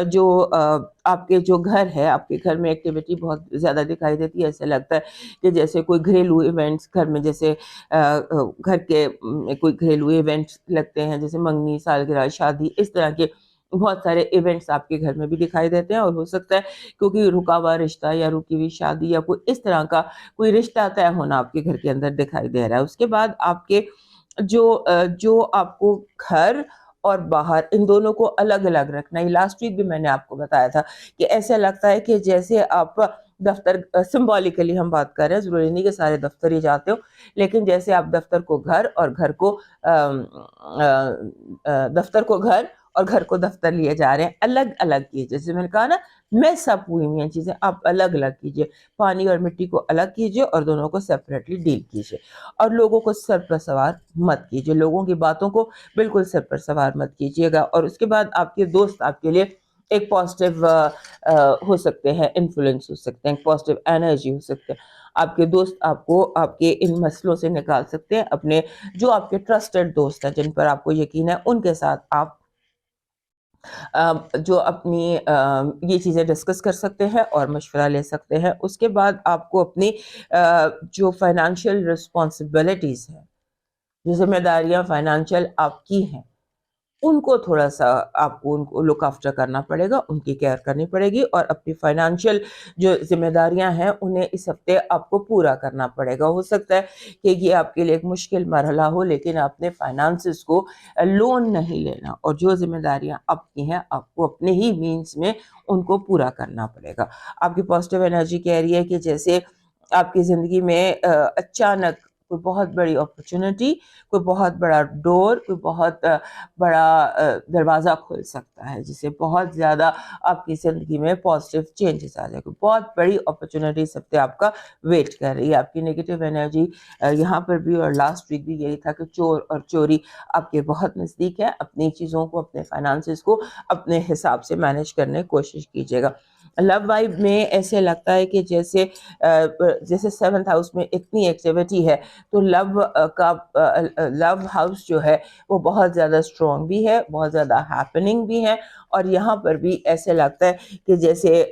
[SPEAKER 1] جو گھر ہے، آپ کے گھر میں ایکٹیویٹی بہت زیادہ دکھائی دیتی ہے، ایسے لگتا ہے کہ جیسے کوئی گھریلو ایونٹس گھر میں، جیسے گھر کے کوئی گھریلو ایونٹس لگتے ہیں، جیسے منگنی، سالگرہ، شادی، اس طرح کے بہت سارے ایونٹس آپ کے گھر میں بھی دکھائی دیتے ہیں، اور ہو سکتا ہے کیونکہ رکا ہوا رشتہ یا رکی ہوئی شادی یا کوئی اس طرح کا کوئی رشتہ طے ہونا آپ کے گھر کے اندر دکھائی دے رہا ہے۔ اس کے بعد آپ کے جو آپ کو گھر اور باہر ان دونوں کو الگ الگ رکھنا ہے۔ لاسٹ ویک بھی میں نے آپ کو بتایا تھا کہ ایسا لگتا ہے کہ جیسے آپ دفتر، سمبولیکلی ہم بات کر رہے ہیں، ضروری نہیں کہ سارے دفتر ہی جاتے ہو، لیکن جیسے آپ دفتر کو گھر اور گھر کو دفتر کو گھر اور گھر کو دفتر لیے جا رہے ہیں، الگ الگ کیجیے۔ جیسے میں نے کہا نا، میس اپ ہوئی ہوئی ہیں چیزیں، آپ الگ الگ کیجیے، پانی اور مٹی کو الگ کیجیے اور دونوں کو سیپریٹلی ڈیل کیجیے، اور لوگوں کو سر پر سوار مت کیجیے، لوگوں کی باتوں کو بالکل سر پر سوار مت کیجیے گا۔ اور اس کے بعد آپ کے دوست آپ کے لیے ایک پازیٹیو ہو سکتے ہیں، انفلوئنس ہو سکتے ہیں، پازیٹیو انرجی ہو سکتے ہیں۔ آپ کے دوست آپ کو آپ کے ان مسئلوں سے نکال سکتے ہیں، اپنے جو آپ کے ٹرسٹڈ دوست ہیں جن پر آپ کو یقین ہے، ان کے ساتھ آپ جو اپنی یہ چیزیں ڈسکس کر سکتے ہیں اور مشورہ لے سکتے ہیں۔ اس کے بعد آپ کو اپنی جو فائنانشیل رسپانسبلٹیز ہیں، جو ذمہ داریاں فائنانشیل آپ کی ہیں، ان کو تھوڑا سا آپ کو ان کو لک آفٹر کرنا پڑے گا، ان کی کیئر کرنی پڑے گی، اور اپنی فائنانشیل جو ذمہ داریاں ہیں انہیں اس ہفتے آپ کو پورا کرنا پڑے گا۔ ہو سکتا ہے کہ یہ آپ کے لیے ایک مشکل مرحلہ ہو، لیکن آپ نے فائنانسز کو لون نہیں لینا، اور جو ذمہ داریاں آپ کی ہیں آپ کو اپنے ہی مینز میں ان کو پورا کرنا پڑے گا۔ آپ کی پازیٹیو انرجی کہہ رہی ہے کہ جیسے آپ کی زندگی میں اچانک کوئی بہت بڑی اپرچونٹی، کوئی بہت بڑا ڈور، کوئی بہت بڑا دروازہ کھل سکتا ہے، جسے بہت زیادہ آپ کی زندگی میں پازیٹیو چینجز آ جائے گا۔ بہت بڑی اپرچونٹی اس ہفتے آپ کا ویٹ کر رہی ہے۔ آپ کی نیگیٹو انرجی یہاں پر بھی اور لاسٹ ویک بھی یہی تھا کہ چور اور چوری آپ کے بہت نزدیک ہے۔ اپنی چیزوں کو، اپنے فائنانسز کو اپنے حساب سے مینیج کرنے کی کوشش کیجیے گا۔ لو وائب میں ایسے لگتا ہے کہ جیسے 7th ہاؤس میں اتنی ایکٹیویٹی ہے، تو لو ہاؤس جو ہے وہ بہت زیادہ اسٹرانگ بھی ہے، بہت زیادہ ہیپننگ بھی ہے، اور یہاں پر بھی ایسے لگتا ہے کہ جیسے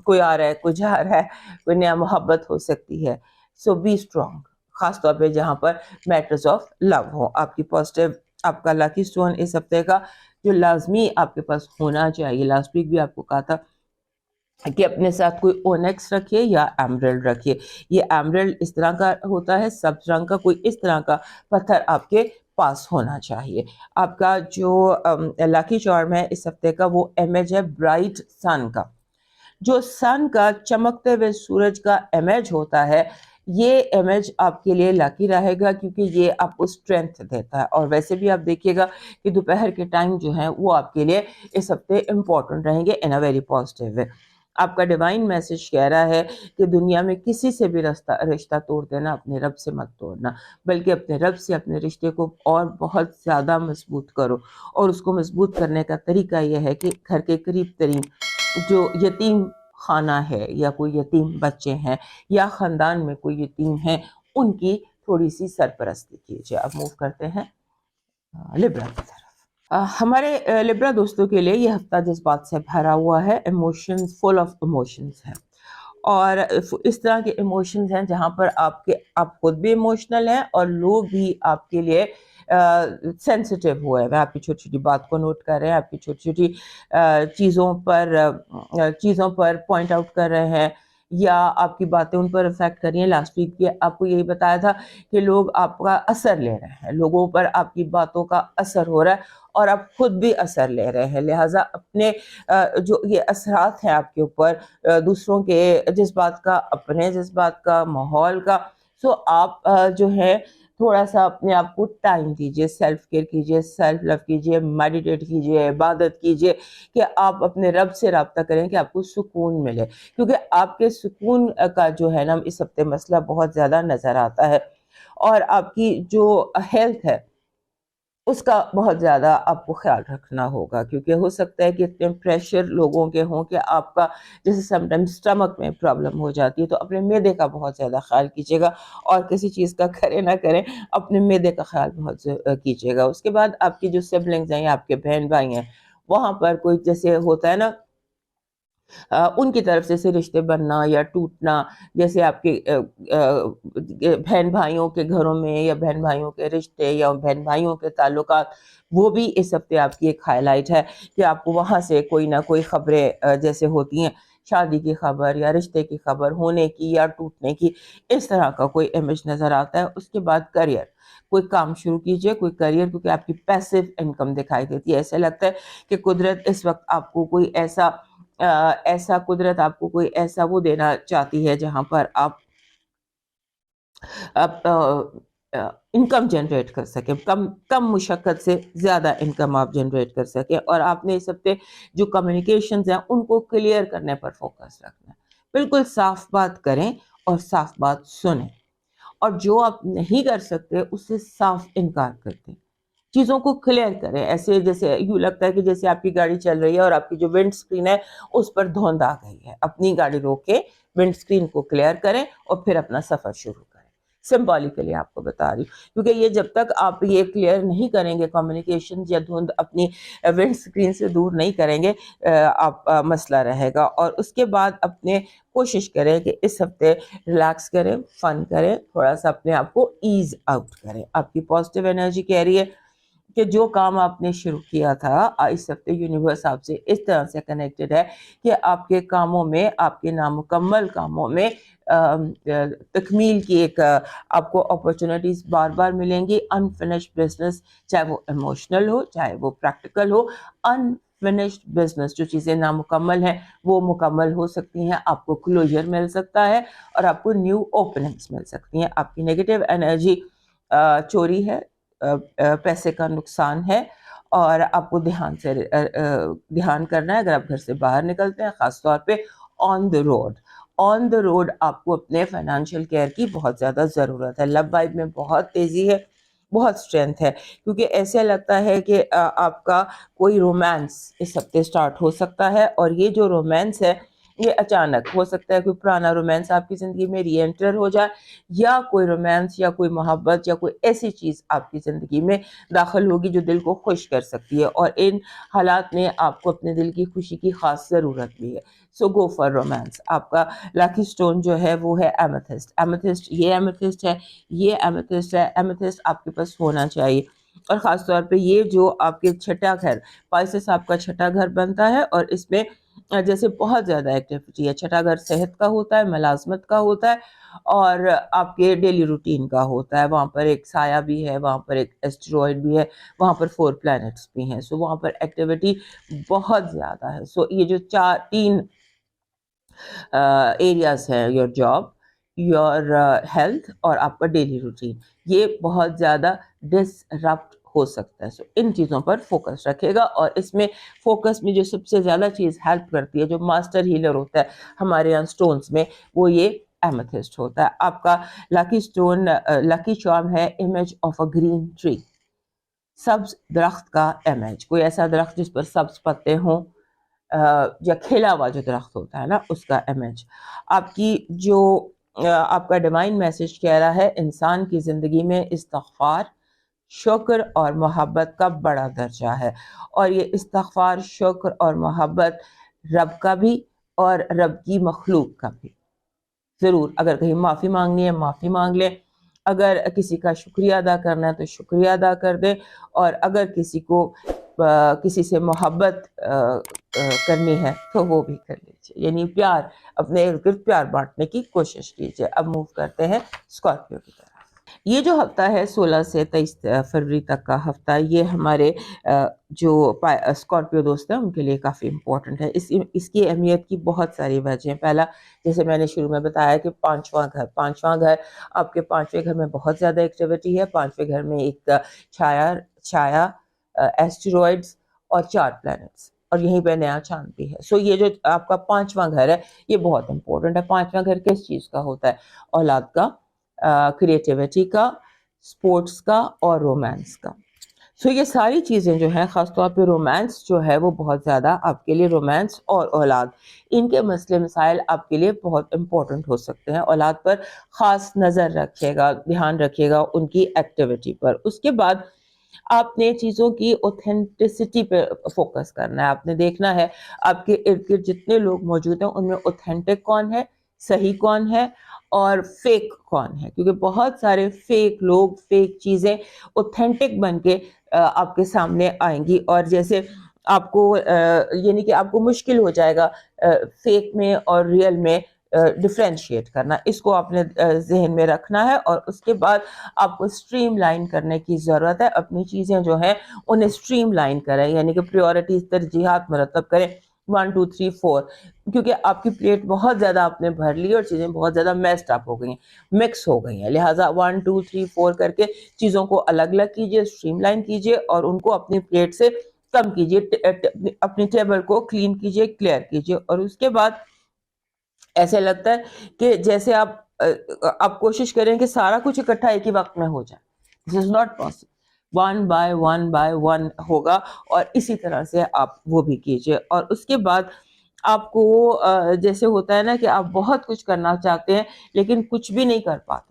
[SPEAKER 1] کوئی آ رہا ہے، کوئی جا رہا ہے، کوئی نیا محبت ہو سکتی ہے۔ سو بی اسٹرانگ، خاص طور پہ جہاں پر میٹرز آف لو ہو۔ آپ کی پازیٹیو، آپ کا لکی اسٹون اس ہفتے کا جو لازمی آپ کے پاس ہونا چاہیے، لاسٹ ویک بھی آپ کو کہا تھا کہ اپنے ساتھ کوئی اونیکس رکھیے یا ایمرلڈ رکھیے۔ یہ ایمرلڈ اس طرح کا ہوتا ہے، سبز رنگ کا کوئی اس طرح کا پتھر آپ کے پاس ہونا چاہیے۔ آپ کا جو لکی چارم ہے اس ہفتے کا، وہ امیج ہے برائٹ سن کا۔ جو سن کا چمکتے ہوئے سورج کا امیج ہوتا ہے، یہ امیج آپ کے لیے لاکی رہے گا، کیونکہ یہ آپ کو اسٹرینتھ دیتا ہے۔ اور ویسے بھی آپ دیکھیے گا کہ دوپہر کے ٹائم جو ہیں وہ آپ کے لیے اس ہفتے امپورٹنٹ رہیں گے ان اے ویری پازیٹیو وے۔ آپ کا ڈیوائن میسج کہہ رہا ہے کہ دنیا میں کسی سے بھی رشتہ توڑ دینا، اپنے رب سے مت توڑنا، بلکہ اپنے رب سے اپنے رشتے کو اور بہت زیادہ مضبوط کرو۔ اور اس کو مضبوط کرنے کا طریقہ یہ ہے کہ گھر کے قریب ترین جو یتیم خانہ ہے، یا کوئی یتیم بچے ہیں، یا خاندان میں کوئی یتیم ہیں، ان کی تھوڑی سی سرپرستی کیجیے۔ اب موو کرتے ہیں لبرا کی طرف۔ ہمارے لبرا دوستوں کے لیے یہ ہفتہ جذبات سے بھرا ہوا ہے، ایموشنز، فل آف ایموشنز ہیں، اور اس طرح کے ایموشنز ہیں جہاں پر آپ خود بھی ایموشنل ہیں اور لوگ بھی آپ کے لیے سینسیٹیو ہوئے ہیں، آپ کی چھوٹی چھوٹی بات کو نوٹ کر رہے ہیں، آپ کی چھوٹی چھوٹی چیزوں پر پوائنٹ آؤٹ کر رہے ہیں، یا آپ کی باتیں ان پر افیکٹ کر رہی ہیں۔ لاسٹ ویک بھی آپ کو یہی بتایا تھا کہ لوگ آپ کا اثر لے رہے ہیں، لوگوں پر آپ کی باتوں کا اثر ہو رہا ہے، اور آپ خود بھی اثر لے رہے ہیں، لہٰذا اپنے جو یہ اثرات ہیں آپ کے اوپر، دوسروں کے جذبات کا، اپنے جذبات کا، ماحول کا، سو آپ جو ہے تھوڑا سا اپنے آپ کو ٹائم دیجیے، سیلف کیئر کیجیے، سیلف لو کیجیے، میڈیٹیٹ کیجیے، عبادت کیجیے، کہ آپ اپنے رب سے رابطہ کریں کہ آپ کو سکون ملے، کیونکہ آپ کے سکون کا جو ہے نا اس ہفتے مسئلہ بہت زیادہ نظر آتا ہے، اور آپ کی جو ہیلتھ ہے اس کا بہت زیادہ آپ کو خیال رکھنا ہوگا، کیونکہ ہو سکتا ہے کہ اتنے پریشر لوگوں کے ہوں کہ آپ کا جیسے سم ٹائم اسٹمک میں پرابلم ہو جاتی ہے، تو اپنے معدے کا بہت زیادہ خیال کیجیے گا، اور کسی چیز کا کرے نہ کریں اپنے معدے کا خیال بہت کیجیے گا۔ اس کے بعد آپ کی جو سبلنگز ہیں، آپ کے بہن بھائی ہیں، وہاں پر کوئی جیسے ہوتا ہے نا ان کی طرف سے رشتے بننا یا ٹوٹنا، جیسے آپ کے بہن بھائیوں کے گھروں میں یا بہن بھائیوں کے رشتے یا بہن بھائیوں کے تعلقات، وہ بھی اس ہفتے آپ کی ایک ہائی لائٹ ہے کہ آپ کو وہاں سے کوئی نہ کوئی خبریں جیسے ہوتی ہیں، شادی کی خبر یا رشتے کی خبر ہونے کی یا ٹوٹنے کی، اس طرح کا کوئی امیج نظر آتا ہے۔ اس کے بعد کریئر، کوئی کام شروع کیجئے، کوئی کریئر، کیونکہ آپ کی پیسو انکم دکھائی دیتی ہے۔ ایسا لگتا ہے کہ قدرت اس وقت آپ کو کوئی ایسا قدرت آپ کو کوئی ایسا وہ دینا چاہتی ہے جہاں پر آپ انکم جنریٹ کر سکیں، کم مشقت سے زیادہ انکم آپ جنریٹ کر سکیں، اور آپ نے اس ہفتے جو کمیونیکیشنز ہیں ان کو کلیئر کرنے پر فوکس رکھنا ہے۔ بالکل صاف بات کریں اور صاف بات سنیں، اور جو آپ نہیں کر سکتے اس سے صاف انکار کر دیں، چیزوں کو کلیئر کریں۔ ایسے جیسے یوں لگتا ہے کہ جیسے آپ کی گاڑی چل رہی ہے اور آپ کی جو ونڈ سکرین ہے اس پر دھند آ گئی ہے، اپنی گاڑی روک کے ونڈ سکرین کو کلیئر کریں اور پھر اپنا سفر شروع کریں۔ سمبولیکلی آپ کو بتا رہی ہوں، کیونکہ یہ جب تک آپ یہ کلیئر نہیں کریں گے کمیونیکیشن یا دھند اپنی ونڈ سکرین سے دور نہیں کریں گے، آپ مسئلہ رہے گا۔ اور اس کے بعد اپنے کوشش کریں کہ اس ہفتے ریلیکس کریں، فن کریں، تھوڑا سا اپنے آپ کو ایز آؤٹ کریں۔ آپ کی پازیٹیو انرجی کہہ رہی ہے کہ جو کام آپ نے شروع کیا تھا، اس ہفتے یونیورس آپ سے اس طرح سے کنیکٹڈ ہے کہ آپ کے کاموں میں، آپ کے نامکمل کاموں میں تکمیل کی ایک آپ کو اپرچونٹیز بار بار ملیں گی۔ انفنشڈ بزنس، چاہے وہ ایموشنل ہو چاہے وہ پریکٹیکل ہو، انفنشڈ بزنس، جو چیزیں نامکمل ہیں وہ مکمل ہو سکتی ہیں، آپ کو کلوجر مل سکتا ہے اور آپ کو نیو اوپننگز مل سکتی ہیں۔ آپ کی نیگیٹو انرجی چوری ہے، پیسے کا نقصان ہے، اور آپ کو دھیان کرنا ہے اگر آپ گھر سے باہر نکلتے ہیں، خاص طور پہ آن دا روڈ آپ کو اپنے فائنینشیل کیئر کی بہت زیادہ ضرورت ہے۔ لو وائب میں بہت تیزی ہے، بہت اسٹرینتھ ہے، کیونکہ ایسے لگتا ہے کہ آپ کا کوئی رومانس اس ہفتے سٹارٹ ہو سکتا ہے، اور یہ جو رومانس ہے یہ اچانک ہو سکتا ہے، کوئی پرانا رومانس آپ کی زندگی میں ری انٹر ہو جائے، یا کوئی رومانس یا کوئی محبت یا کوئی ایسی چیز آپ کی زندگی میں داخل ہوگی جو دل کو خوش کر سکتی ہے، اور ان حالات میں آپ کو اپنے دل کی خوشی کی خاص ضرورت بھی ہے۔ سو گو فار رومانس۔ آپ کا لاکی سٹون جو ہے وہ ہے ایمیتھسٹ۔ یہ ایمیتھسٹ ہے، یہ ایمیتھسٹ ہے، ایمیتھسٹ آپ کے پاس ہونا چاہیے، اور خاص طور پہ یہ جو آپ کے چھٹا گھر، پائسس آپ کا چھٹا گھر بنتا ہے، اور اس میں جیسے بہت زیادہ ایکٹیویٹی ہے۔ چھٹا گھر صحت کا ہوتا ہے، ملازمت کا ہوتا ہے، اور آپ کے ڈیلی روٹین کا ہوتا ہے۔ وہاں پر ایک سایہ بھی ہے، وہاں پر ایک ایسٹرائڈ بھی ہے، وہاں پر 4 پلانٹس بھی ہیں، سو وہاں پر ایکٹیویٹی بہت زیادہ ہے۔ سو یہ جو تین ایریاز ہیں، یور جاب، یور ہیلتھ اور آپ کا ڈیلی روٹین، یہ بہت زیادہ ڈسرپٹ ہو سکتا ہے۔ سو ان چیزوں پر فوکس رکھے گا، اور اس میں فوکس میں جو سب سے زیادہ چیز ہیلپ کرتی ہے، جو ماسٹر ہیلر ہوتا ہے ہمارے یہاں سٹونز میں، وہ یہ ایمیتھسٹ ہوتا ہے۔ آپ کا لکی سٹون، لکی چارم ہے image of a green tree, سبز درخت کا امیج، کوئی ایسا درخت جس پر سبز پتے ہوں، یا کھلا ہوا جو درخت ہوتا ہے نا، اس کا امیج۔ آپ کی جو آپ کا ڈیوائن میسج کہہ رہا ہے، انسان کی زندگی میں استغفار، شکر اور محبت کا بڑا درجہ ہے، اور یہ استغفار، شکر اور محبت رب کا بھی اور رب کی مخلوق کا بھی۔ ضرور اگر کہیں معافی مانگنی ہے معافی مانگ لیں، اگر کسی کا شکریہ ادا کرنا ہے تو شکریہ ادا کر دیں، اور اگر کسی کو کسی سے محبت کرنی ہے تو وہ بھی کر لیجیے، یعنی پیار، اپنے ارد گرد پیار بانٹنے کی کوشش کیجیے۔ اب موو کرتے ہیں اسکارپیو کی طرف۔ یہ جو ہفتہ ہے 16 سے 23 فروری تک کا ہفتہ، یہ ہمارے جو اسکارپیو دوست ہیں ان کے لیے کافی امپورٹنٹ ہے۔ اس کی اہمیت کی بہت ساری وجہ ہیں۔ پہلا، جیسے میں نے شروع میں بتایا کہ پانچواں گھر، آپ کے 5ویں گھر میں بہت زیادہ ایکٹیویٹی ہے۔ 5ویں گھر میں ایک چھایا، ایسٹیرائڈز اور 4 پلانٹس، اور یہیں پہ نیا چاند بھی ہے۔ سو یہ جو آپ کا 5واں گھر ہے یہ بہت امپورٹنٹ ہے۔ 5واں گھر کس چیز کا ہوتا ہے؟ اولاد کا، کریٹیوٹی کا، سپورٹس کا اور رومانس کا۔ سو یہ ساری چیزیں جو ہیں، خاص طور پہ رومانس جو ہے وہ بہت زیادہ آپ کے لیے، رومانس اور اولاد، ان کے مسئلے مسائل آپ کے لیے بہت امپورٹنٹ ہو سکتے ہیں۔ اولاد پر خاص نظر رکھیے گا، دھیان رکھیے گا ان کی ایکٹیویٹی پر۔ اس کے بعد آپ نے چیزوں کی اوتھینٹسٹی پہ فوکس کرنا ہے. آپ نے دیکھنا ہے آپ کے ارد گرد جتنے لوگ موجود ہیں ان میں اوتھینٹک کون ہے, صحیح کون ہے, اور فیک کون ہے, کیونکہ بہت سارے فیک لوگ, فیک چیزیں اوتھینٹک بن کے آپ کے سامنے آئیں گی, اور جیسے آپ کو یعنی کہ آپ کو مشکل ہو جائے گا فیک میں اور ریئل میں ڈفرینشیٹ کرنا. اس کو آپ نے ذہن میں رکھنا ہے, اور اس کے بعد آپ کو اسٹریم لائن کرنے کی ضرورت ہے. اپنی چیزیں جو ہیں انہیں اسٹریم لائن کریں, یعنی کہ پریورٹیز, ترجیحات مرتب کریں 1 2 3 4, کیونکہ آپ کی پلیٹ بہت زیادہ آپ نے بھر لی اور چیزیں بہت زیادہ میسڈ اپ ہو گئی ہیں, مکس ہو گئی ہیں. لہٰذا 1 2 3 4 کر کے چیزوں کو الگ الگ کیجیے, اسٹریم لائن کیجیے, اور ان کو اپنی پلیٹ سے کم کیجیے, اپنی ٹیبل کو کلین کیجیے, کلیئر کیجیے. اور اس کے بعد ایسے لگتا ہے کہ جیسے آپ کوشش کریں کہ سارا کچھ اکٹھا ایک ہی وقت میں ہو جائے. دس از ناٹ پاسبل. 1 by 1 ہوگا, اور اسی طرح سے آپ وہ بھی کیجیے. اور اس کے بعد آپ کو جیسے ہوتا ہے نا کہ آپ بہت کچھ کرنا چاہتے ہیں لیکن کچھ بھی نہیں کر پاتے,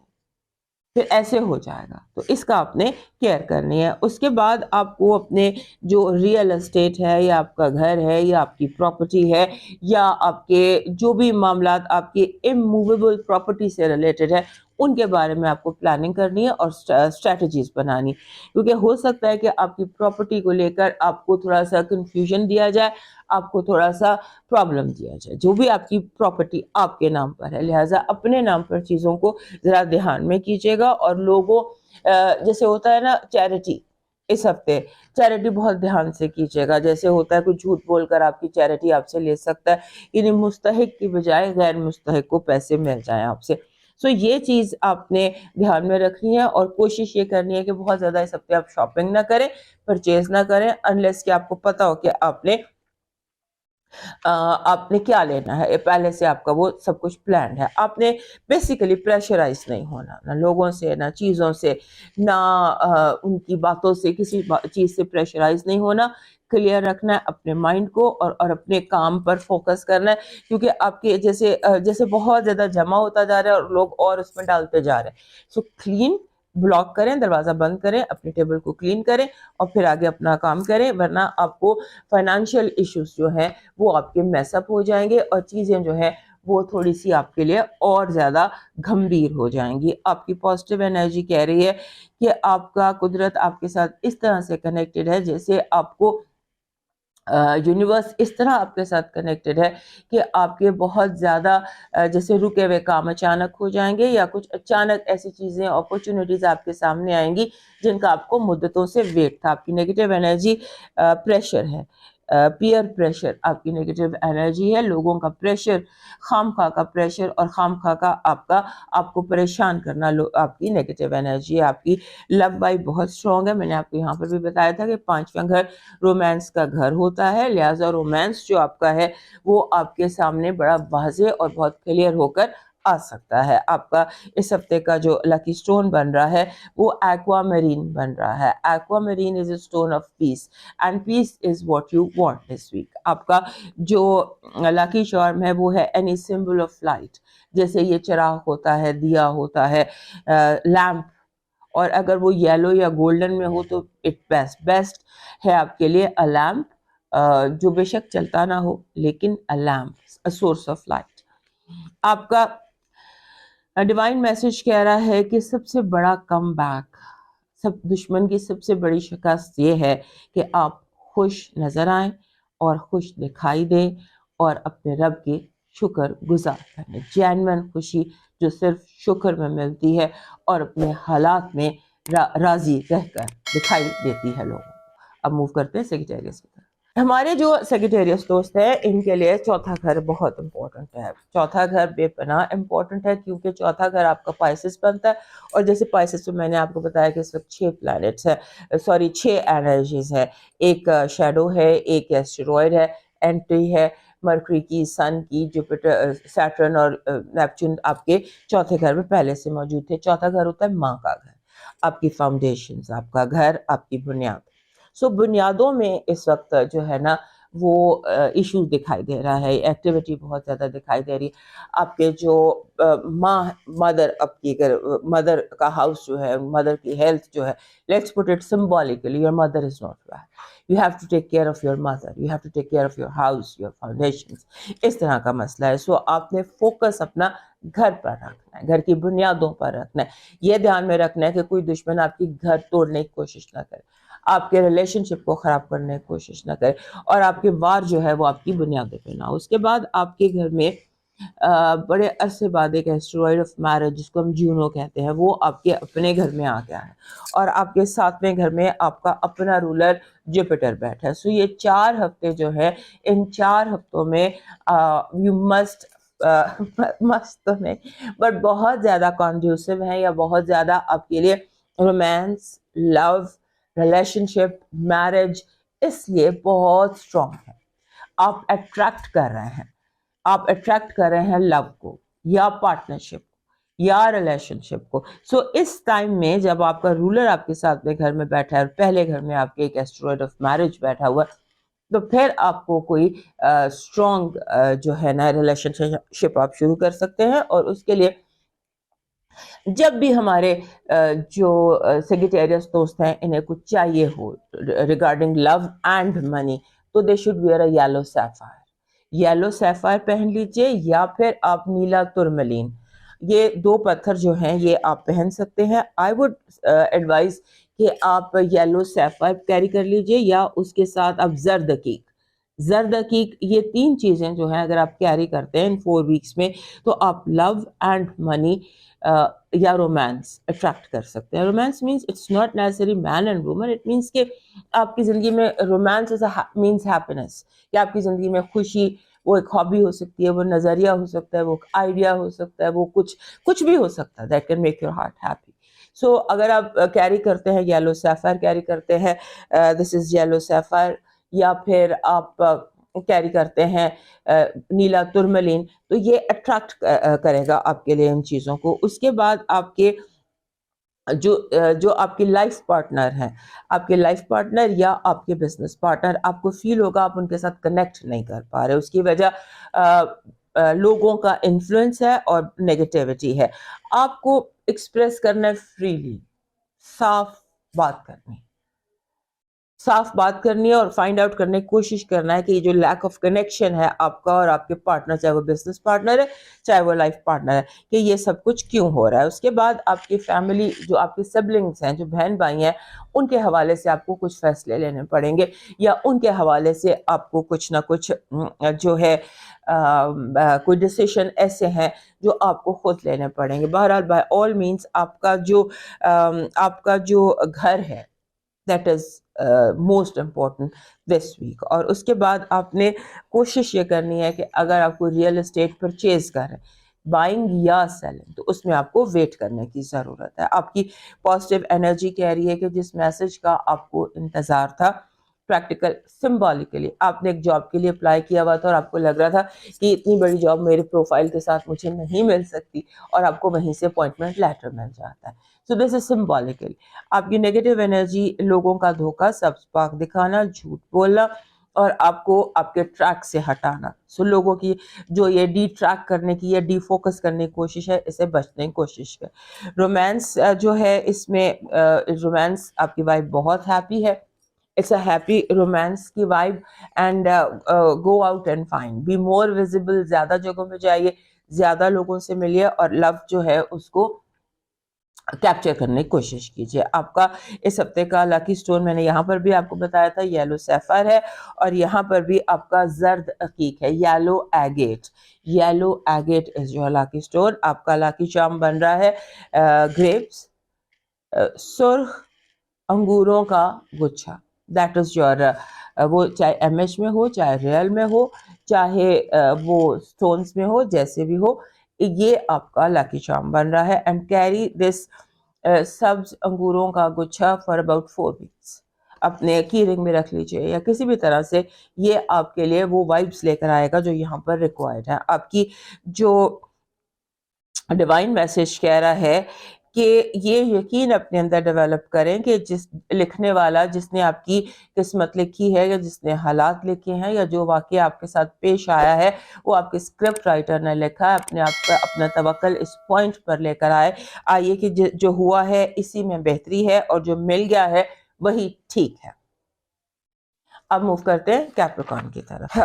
[SPEAKER 1] پھر ایسے ہو جائے گا. تو اس کا آپ نے کیئر کرنی ہے. اس کے بعد آپ کو اپنے جو ریئل اسٹیٹ ہے, یا آپ کا گھر ہے, یا آپ کی پراپرٹی ہے, یا آپ کے جو بھی معاملات آپ کی اموویبل پراپرٹی سے ریلیٹڈ ہے, ان کے بارے میں آپ کو پلاننگ کرنی ہے اور اسٹریٹجیز بنانی. کیونکہ ہو سکتا ہے کہ آپ کی پراپرٹی کو لے کر آپ کو تھوڑا سا کنفیوژن دیا جائے, آپ کو تھوڑا سا پرابلم دیا جائے. جو بھی آپ کی پراپرٹی آپ کے نام پر ہے, لہٰذا اپنے نام پر چیزوں کو ذرا دھیان میں کیجیے گا. اور لوگوں جیسے ہوتا ہے نا چیریٹی, اس ہفتے چیریٹی بہت دھیان سے کیجیے گا. جیسے ہوتا ہے کوئی جھوٹ بول کر آپ کی چیریٹی آپ سے لے سکتا ہے, یعنی مستحق کی بجائے غیر مستحق کو پیسے مل جائیں آپ سے. سو یہ چیز آپ نے دھیان میں رکھنی ہے, اور کوشش یہ کرنی ہے کہ بہت زیادہ اس ہفتے آپ شاپنگ نہ کریں, پرچیز نہ کریں, انلیس کہ آپ کو پتا ہو کہ آپ نے کیا لینا ہے, پہلے سے آپ کا وہ سب کچھ پلانڈ ہے. آپ نے بیسیکلی پریشرائز نہیں ہونا, نہ لوگوں سے, نہ چیزوں سے, نہ ان کی باتوں سے, کسی چیز سے پریشرائز نہیں ہونا. کلیئر رکھنا ہے اپنے مائنڈ کو, اور اپنے کام پر فوکس کرنا ہے. کیونکہ آپ کے جیسے بہت زیادہ جمع ہوتا جا رہا ہے اور لوگ اور اس میں ڈالتے جا رہے ہیں. سو کلین, بلاک کریں, دروازہ بند کریں, اپنی ٹیبل کو کلین کریں, اور پھر آگے اپنا کام کریں. ورنہ آپ کو فائنانشیل ایشوز جو ہیں وہ آپ کے میس اپ ہو جائیں گے, اور چیزیں جو ہیں وہ تھوڑی سی آپ کے لیے اور زیادہ گھمبیر ہو جائیں گی. آپ کی پازیٹیو انرجی کہہ رہی ہے کہ آپ کا قدرت آپ کے ساتھ اس طرح سے کنیکٹڈ ہے, جیسے آپ کو یونیورس اس طرح آپ کے ساتھ کنیکٹڈ ہے کہ آپ کے بہت زیادہ جیسے رکے ہوئے کام اچانک ہو جائیں گے, یا کچھ اچانک ایسی چیزیں, اپرچونیٹیز آپ کے سامنے آئیں گی جن کا آپ کو مدتوں سے ویٹ تھا. آپ کی نیگیٹو انرجی پریشر ہے, پیئر پریشر آپ کی نیگیٹو انرجی ہے. لوگوں کا پریشر, خام خواہ کا پریشر, اور خام خواہ کا آپ کو پریشان کرنا آپ کی نیگیٹو انرجی ہے. آپ کی لو وائب بہت اسٹرانگ ہے. میں نے آپ کو یہاں پر بھی بتایا تھا کہ 5واں گھر رومانس کا گھر ہوتا ہے, لہٰذا رومانس جو آپ کا ہے وہ آپ کے سامنے بڑا واضح اور بہت کلیئر ہو کر آ سکتا ہے. آپ کا اس ہفتے کا جو لکی سٹون بن رہا ہے وہ ایکوا میرین بن رہا ہے. Aquamarine is a stone of peace, and peace is what you want this week. آپ کا جو لکی چارم ہے وہ ہے اینی سمبل آف لائٹ. جیسے یہ چراغ ہوتا ہے, دیا ہوتا ہے, لیمپ, اور اگر وہ یلو یا گولڈن میں ہو تو اٹ بیسٹ ہے آپ کے لیے a lamp, جو بے شک چلتا نہ ہو لیکن a lamp, a source of light. آپ کا ڈیوائن میسج کہہ رہا ہے کہ سب سے بڑا کم بیک, دشمن کی سب سے بڑی شکست یہ ہے کہ آپ خوش نظر آئیں اور خوش دکھائی دیں, اور اپنے رب کی شکر گزار کریں. جینوئن خوشی جو صرف شکر میں ملتی ہے اور اپنے حالات میں راضی رہ کر دکھائی دیتی ہے لوگوں کو. اب موو کرتے ہیں سیگیٹیریس کی طرف. ہمارے جو سیگیٹیریس دوست ہیں ان کے لیے چوتھا گھر بہت امپورٹنٹ ہے. چوتھا گھر بے پناہ امپورٹنٹ ہے, کیونکہ چوتھا گھر آپ کا پائسس بنتا ہے, اور جیسے پائسس میں نے آپ کو بتایا کہ اس وقت 6 پلانٹس ہیں, 6 انرجیز ہیں. ایک شیڈو ہے, ایک ایسٹیرائڈ ہے, اینٹری ہے, مرکری کی, سن کی, جوپیٹر, سیٹرن اور نیپچون آپ کے چوتھے گھر میں پہلے سے موجود تھے. چوتھا گھر ہوتا ہے ماں کا گھر, آپ کی فاؤنڈیشنز, آپ کا گھر, آپ کی بنیاد. سو بنیادوں میں اس وقت جو ہے نا وہ ایشوز دکھائی دے رہا ہے, ایکٹیویٹی بہت زیادہ دکھائی دے رہی ہے. آپ کے جو مدر کا ہاؤس جو ہے, مدر کی ہیلتھ جو ہے, let's put it symbolically, your mother is not well, you have to take care of your mother, you have to take care of your house, your foundations, اس طرح کا مسئلہ ہے. سو آپ نے فوکس اپنا گھر پر رکھنا ہے, گھر کی بنیادوں پر رکھنا ہے. یہ دھیان میں رکھنا ہے کہ کوئی دشمن آپ کی گھر توڑنے کی کوشش نہ کرے, آپ کے ریلیشن شپ کو خراب کرنے کی کوشش نہ کرے, اور آپ کے وار جو ہے وہ آپ کی بنیادوں پہ نہ ہو. اس کے بعد آپ کے گھر میں بڑے عرصے بعد ایک ایسٹرائڈ آف میرج جس کو ہم جونو کہتے ہیں, وہ آپ کے اپنے گھر میں آ گیا ہے, اور آپ کے 7ویں گھر میں آپ کا اپنا رولر جوپیٹر بیٹھا ہے. سو یہ 4 ہفتے جو ہے, ان 4 ہفتوں میں یو مسٹ مست تو نہیں بٹ بہت زیادہ کنڈیوسو ہیں, یا بہت زیادہ آپ کے لیے رومانس, لو, ریلیشن شپ, میرج اس لیے بہت اسٹرانگ ہے. آپ اٹریکٹ کر رہے ہیں, آپ اٹریکٹ کر رہے ہیں لو کو, یا پارٹنرشپ یا ریلیشن شپ کو. سو اس ٹائم میں جب آپ کا رولر آپ کے ساتھ میں گھر میں بیٹھا ہے, اور پہلے گھر میں آپ کے ایک ایسٹرائڈ آف میرج بیٹھا ہوا ہے, تو پھر آپ کو کوئی اسٹرانگ جو ہے نا ریلیشن شپ آپ شروع کر سکتے ہیں. اور اس کے لیے جب بھی ہمارے جو سیگیٹیریس دوست ہیں انہیں کچھ چاہیے ہو ریگارڈنگ لو اینڈ منی, تو they should wear a yellow sapphire. Yellow sapphire پہن لیجئے, یا پھر آپ نیلا ترملین, یہ 2 پتھر جو ہیں یہ آپ پہن سکتے ہیں. آئی وڈ ایڈوائز کہ آپ یلو سیفائر کیری کر لیجئے, یا اس کے ساتھ آپ زرد عقیق, یہ 3 چیزیں جو ہیں اگر آپ کیری کرتے ہیں ان 4 ویکس میں, تو آپ لو اینڈ منی یا رومانس اٹریکٹ کر سکتے ہیں. Romance means it's not necessary man and woman, it means کہ آپ کی زندگی میں رومانس مینس ہیپینس, کہ آپ کی زندگی میں خوشی, وہ ایک ہابی ہو سکتی ہے, وہ نظریہ ہو سکتا ہے, وہ آئیڈیا ہو سکتا ہے, وہ کچھ بھی ہو سکتا ہے that can make your heart happy. So اگر آپ کیری کرتے ہیں یلو سیفائر کیری کرتے ہیں, دس از یلو سیفائر, یا پھر آپ کیری کرتے ہیں نیلا ترملین, تو یہ اٹریکٹ کرے گا آپ کے لیے ان چیزوں کو. اس کے بعد آپ کے جو آپ کی لائف پارٹنر ہیں, آپ کے لائف پارٹنر یا آپ کے بزنس پارٹنر, آپ کو فیل ہوگا آپ ان کے ساتھ کنیکٹ نہیں کر پا رہے. اس کی وجہ لوگوں کا انفلوئنس ہے اور نیگیٹیوٹی ہے. آپ کو ایکسپریس کرنا ہے فریلی, صاف بات کرنی ہے, اور فائنڈ آؤٹ کرنے کی کوشش کرنا ہے کہ یہ جو لیک آف کنیکشن ہے آپ کا اور آپ کے پارٹنر, چاہے وہ بزنس پارٹنر ہے چاہے وہ لائف پارٹنر ہے, کہ یہ سب کچھ کیوں ہو رہا ہے. اس کے بعد آپ کی فیملی, جو آپ کے سبلنگس ہیں, جو بہن بھائی ہیں, ان کے حوالے سے آپ کو کچھ فیصلے لینے پڑیں گے, یا ان کے حوالے سے آپ کو کچھ نہ کچھ جو ہے کوئی ڈیسیشن ایسے ہیں جو آپ کو خود لینے پڑیں گے. بہرحال بائی آل مینس آپ کا جو گھر ہے that is most important this week. اور اس کے بعد آپ نے کوشش یہ کرنی ہے کہ اگر آپ کو ریئل اسٹیٹ پرچیز کر رہے ہیں, بائنگ یا سیلنگ, تو اس میں آپ کو ویٹ کرنے کی ضرورت ہے. آپ کی پازیٹیو انرجی کہہ رہی ہے کہ جس میسج کا آپ کو انتظار تھا, پریکٹیکل سمبولکلی آپ نے ایک جاب کے لیے اپلائی کیا ہوا تھا, اور آپ کو لگ رہا تھا کہ اتنی بڑی جاب میرے پروفائل کے ساتھ مجھے نہیں مل سکتی, اور آپ کو وہیں سے اپوائنٹمنٹ لیٹر مل جاتا ہے. سو دس از سمبولکلی. آپ کی نیگیٹو انرجی, لوگوں کا دھوکہ, سبز پاک دکھانا, جھوٹ بولنا, اور آپ کو آپ کے ٹریک سے ہٹانا. سو لوگوں کی جو یہ ڈی ٹریک کرنے کی یا ڈی فوکس کرنے کی کوشش ہے, اسے بچنے کی کوشش ہے. رومانس جو ہے, اس میں رومانس آپ کی وائب بہت ہیپی ہے, اٹس اے ہیپی رومانس کی vibe. And go out and find, be more visible, زیادہ جگہوں میں جائیے, زیادہ لوگوں سے ملیے, اور لو جو ہے اس کو کیپچر کرنے کی کوشش کیجیے. آپ کا اس ہفتے کا لکی سٹون میں نے یہاں پر بھی آپ کو بتایا تھا یلو سیفائر ہے, اور یہاں پر بھی آپ کا زرد عقیق ہے, yellow agate. Yellow agate is your lucky stone. آپ کا لکی چارم بن رہا ہے گریپس, سرخ انگوروں کا گچھا. دیٹ از یور, وہ چاہے ایم ایچ میں ہو, چاہے ریئل میں ہو, چاہے وہ سٹونز میں ہو, جیسے بھی ہو, یہ آپ کا لکی چارم بن رہا ہے. اینڈ کیری دس سبز انگوروں کا گچھا فار اباؤٹ 4 weeks. اپنے کی رنگ میں رکھ لیجیے, یا کسی بھی طرح سے یہ آپ کے لیے وہ وائبس لے کر آئے گا جو یہاں پر ریکوائرڈ ہے. آپ کی جو ڈیوائن میسج کہہ رہا ہے کہ یہ یقین اپنے اندر ڈیولپ کریں کہ جس لکھنے والا جس نے آپ کی قسمت لکھی ہے یا جس نے حالات لکھے ہیں یا جو واقعہ آپ کے ساتھ پیش آیا ہے وہ آپ کے اسکرپٹ رائٹر نے لکھا ہے، اپنے آپ کا اپنا توکل اس پوائنٹ پر لے کر آئیے کہ جو ہوا ہے اسی میں بہتری ہے اور جو مل گیا ہے وہی ٹھیک ہے۔ اب موو کرتے ہیں کیپریکارن کی طرف۔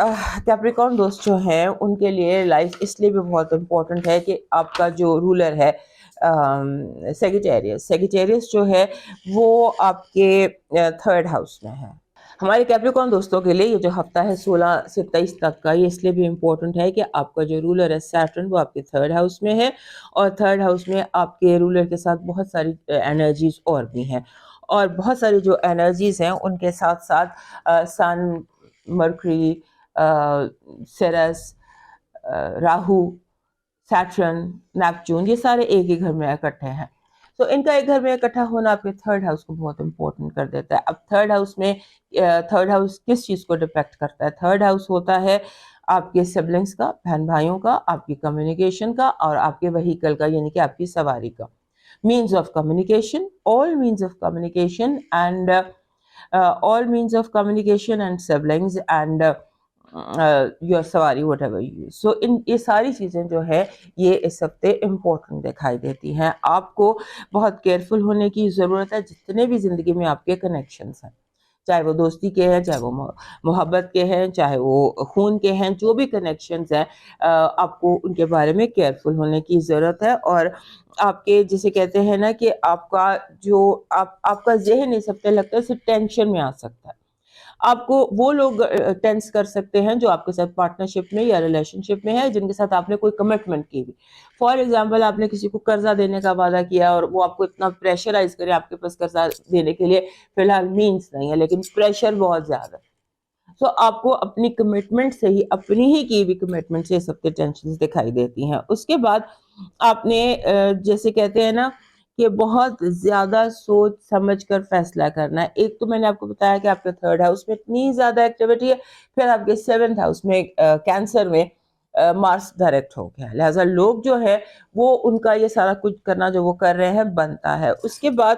[SPEAKER 1] کیپریکارن دوست جو ہیں ان کے لیے لائف اس لیے بھی بہت امپورٹنٹ ہے کہ آپ کا جو رولر ہے سیگیٹیریس جو ہے وہ آپ کے تھرڈ ہاؤس میں ہے۔ ہمارے کیپریکارن دوستوں کے لیے یہ جو ہفتہ ہے 16 سے 23 تک کا، یہ اس لیے بھی امپورٹنٹ ہے کہ آپ کا جو رولر ہے سیٹرن وہ آپ کے تھرڈ ہاؤس میں ہے، اور تھرڈ ہاؤس میں آپ کے رولر کے ساتھ بہت ساری انرجیز اور بھی ہیں، اور بہت ساری جو انرجیز ہیں ان کے ساتھ ساتھ سن، مرکری، سیرس، راہو، سیٹرن، نیپچون، یہ سارے ایک ہی گھر میں اکٹھے ہیں۔ تو ان کا ایک گھر میں اکٹھا ہونا آپ کے تھرڈ ہاؤس کو بہت امپورٹنٹ کر دیتا ہے۔ اب تھرڈ ہاؤس کس چیز کو ڈپیکٹ کرتا ہے؟ تھرڈ ہاؤس ہوتا ہے آپ کے سبلنگس کا، بہن بھائیوں کا، آپ کی کمیونیکیشن کا، اور آپ کے وہیکل کا، یعنی کہ آپ کی سواری کا، means of communication, all means of communication and all means of communication and siblings and your سواری whatever you use. So یہ ساری چیزیں جو ہے یہ اس ہفتے امپورٹنٹ دکھائی دیتی ہیں۔ آپ کو بہت کیئرفل ہونے کی ضرورت ہے جتنے بھی زندگی میں آپ کے کنیکشنز ہیں، چاہے وہ دوستی کے ہیں، چاہے وہ محبت کے ہیں، چاہے وہ خون کے ہیں، جو بھی کنیکشنز ہیں آپ کو ان کے بارے میں کیئرفل ہونے کی ضرورت ہے۔ اور آپ کے جسے کہتے ہیں نا کہ آپ کا جو آپ کا ذہن اس ہفتے لگتا ہے صرف ٹینشن میں آ سکتا ہے۔ آپ کو وہ لوگ ٹینس کر سکتے ہیں جو آپ کے ساتھ پارٹنرشپ میں یا ریلیشن شپ میں ہے، جن کے ساتھ آپ نے کوئی کمٹمنٹ کی ہوئی۔ فار ایگزامپل آپ نے کسی کو قرضہ دینے کا وعدہ کیا اور وہ آپ کو اتنا پریشرائز کرے، آپ کے پاس قرضہ دینے کے لیے فی الحال مینس نہیں ہے لیکن پریشر بہت زیادہ ہے، تو آپ کو اپنی کمٹمنٹ سے ہی، اپنی ہی کی ہوئی کمٹمنٹ سے سب کے ٹینشنز دکھائی دیتی ہیں۔ اس کے بعد آپ نے جیسے کہتے ہیں نا کہ بہت زیادہ سوچ سمجھ کر فیصلہ کرنا ہے۔ ایک تو میں نے آپ کو بتایا کہ آپ کے تھرڈ ہاؤس میں اتنی زیادہ ایکٹیویٹی ہے، پھر آپ کے سیونتھ ہاؤس میں کینسر میں مارس ڈائریکٹ ہو گیا، لہٰذا لوگ جو ہے وہ ان کا یہ سارا کچھ کرنا جو وہ کر رہے ہیں بنتا ہے۔ اس کے بعد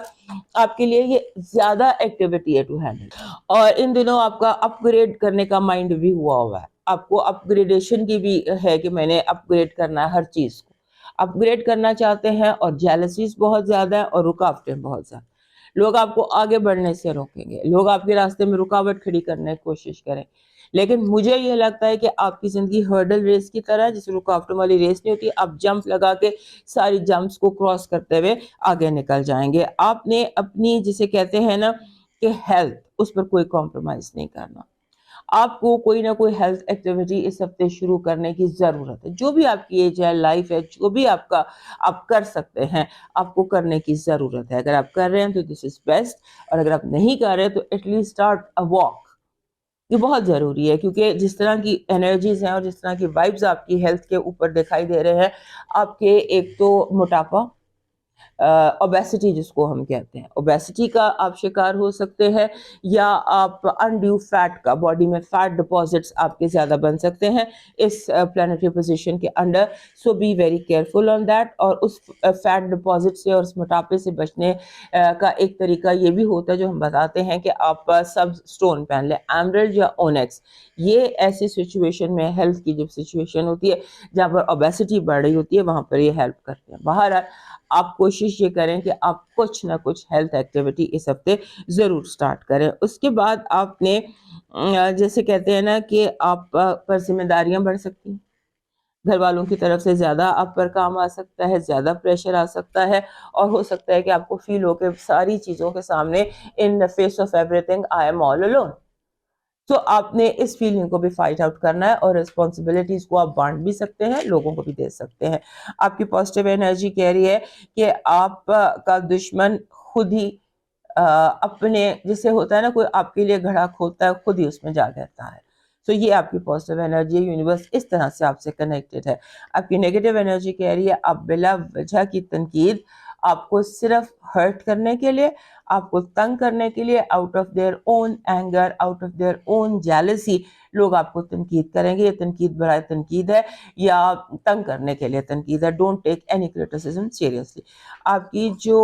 [SPEAKER 1] آپ کے لیے یہ زیادہ ایکٹیویٹی ہے ٹو ہینڈل، اور ان دنوں آپ کا اپ گریڈ کرنے کا مائنڈ بھی ہوا ہے، آپ کو اپ گریڈیشن کی بھی ہے کہ میں نے اپ گریڈ کرنا ہے، ہر چیز کو اپ گریڈ کرنا چاہتے ہیں، اور جیلسیز بہت زیادہ ہے اور رکاوٹیں بہت زیادہ۔ لوگ آپ کو آگے بڑھنے سے روکیں گے، لوگ آپ کے راستے میں رکاوٹ کھڑی کرنے کی کوشش کریں، لیکن مجھے یہ لگتا ہے کہ آپ کی زندگی ہرڈل ریس کی طرح ہے، جس رکاوٹوں والی ریس نہیں ہوتی، آپ جمپ لگا کے ساری جمپس کو کراس کرتے ہوئے آگے نکل جائیں گے۔ آپ نے اپنی جسے کہتے ہیں نا کہ ہیلتھ، اس پر کوئی کمپرومائز نہیں کرنا۔ آپ کو کوئی نہ کوئی ہیلتھ ایکٹیویٹی اس ہفتے شروع کرنے کی ضرورت ہے، جو بھی آپ کی ایج ہے، لائف ہے، جو بھی آپ کر سکتے ہیں آپ کو کرنے کی ضرورت ہے۔ اگر آپ کر رہے ہیں تو دس از بیسٹ، اور اگر آپ نہیں کر رہے تو at least start a walk, یہ بہت ضروری ہے، کیونکہ جس طرح کی انرجیز ہیں اور جس طرح کی وائبز آپ کی ہیلتھ کے اوپر دکھائی دے رہے ہیں، آپ کے ایک تو موٹاپا، اوبیسٹی جس کو ہم کہتے ہیں، اوبیسٹی کا آپ شکار ہو سکتے ہیں، یا آپ انڈیو فیٹ کا، باڈی میں فیٹ ڈپازٹس آپ کے زیادہ بن سکتے ہیں اس پلانیٹری پوزیشن کے under, so be very careful on that. اور اس فیٹ ڈپازٹ سے اور اس موٹاپے سے بچنے کا ایک طریقہ یہ بھی ہوتا ہے جو ہم بتاتے ہیں کہ آپ سب سٹون پہن لیں، ایمرلڈ یا اونیکس۔ یہ ایسی سچویشن میں، ہیلتھ کی جب سچویشن ہوتی ہے جہاں پر اوبیسٹی بڑھ رہی ہوتی ہے، وہاں پر یہ ہیلپ کرتے ہیں۔ باہر آپ کوشش یہ کریں کہ آپ کچھ نہ کچھ ہیلتھ ایکٹیویٹی اس ہفتے ضرور سٹارٹ کریں۔ اس کے بعد آپ نے جیسے کہتے ہیں نا کہ آپ پر ذمہ داریاں بڑھ سکتی ہیں، گھر والوں کی طرف سے زیادہ آپ پر کام آ سکتا ہے، زیادہ پریشر آ سکتا ہے، اور ہو سکتا ہے کہ آپ کو فیل ہو کہ ساری چیزوں کے سامنے ان the face of everything I am all alone۔ تو آپ نے اس فیلنگ کو بھی فائٹ آؤٹ کرنا ہے، اور ریسپانسبلٹیز کو آپ بانٹ بھی سکتے ہیں، لوگوں کو بھی دے سکتے ہیں۔ آپ کی پازیٹیو انرجی کہہ رہی ہے کہ آپ کا دشمن خود ہی اپنے، جسے ہوتا ہے نا کوئی آپ کے لیے گھڑا کھودتا ہے، خود ہی اس میں جا گرتا ہے۔ تو یہ آپ کی پازیٹیو انرجی ہے، یونیورس اس طرح سے آپ سے کنیکٹڈ ہے۔ آپ کی نیگیٹو انرجی کہہ رہی ہے آپ بلا وجہ کی تنقید آپ کو صرف ہرٹ کرنے کے لیے, آپ کو تنگ کرنے کے لیے, out of their own anger, out of their own jealousy لوگ آپ کو تنقید کریں گے. یہ تنقید برائے تنقید ہے یا تنگ کرنے کے لیے تنقید ہے. Don't take any criticism seriously. آپ کی جو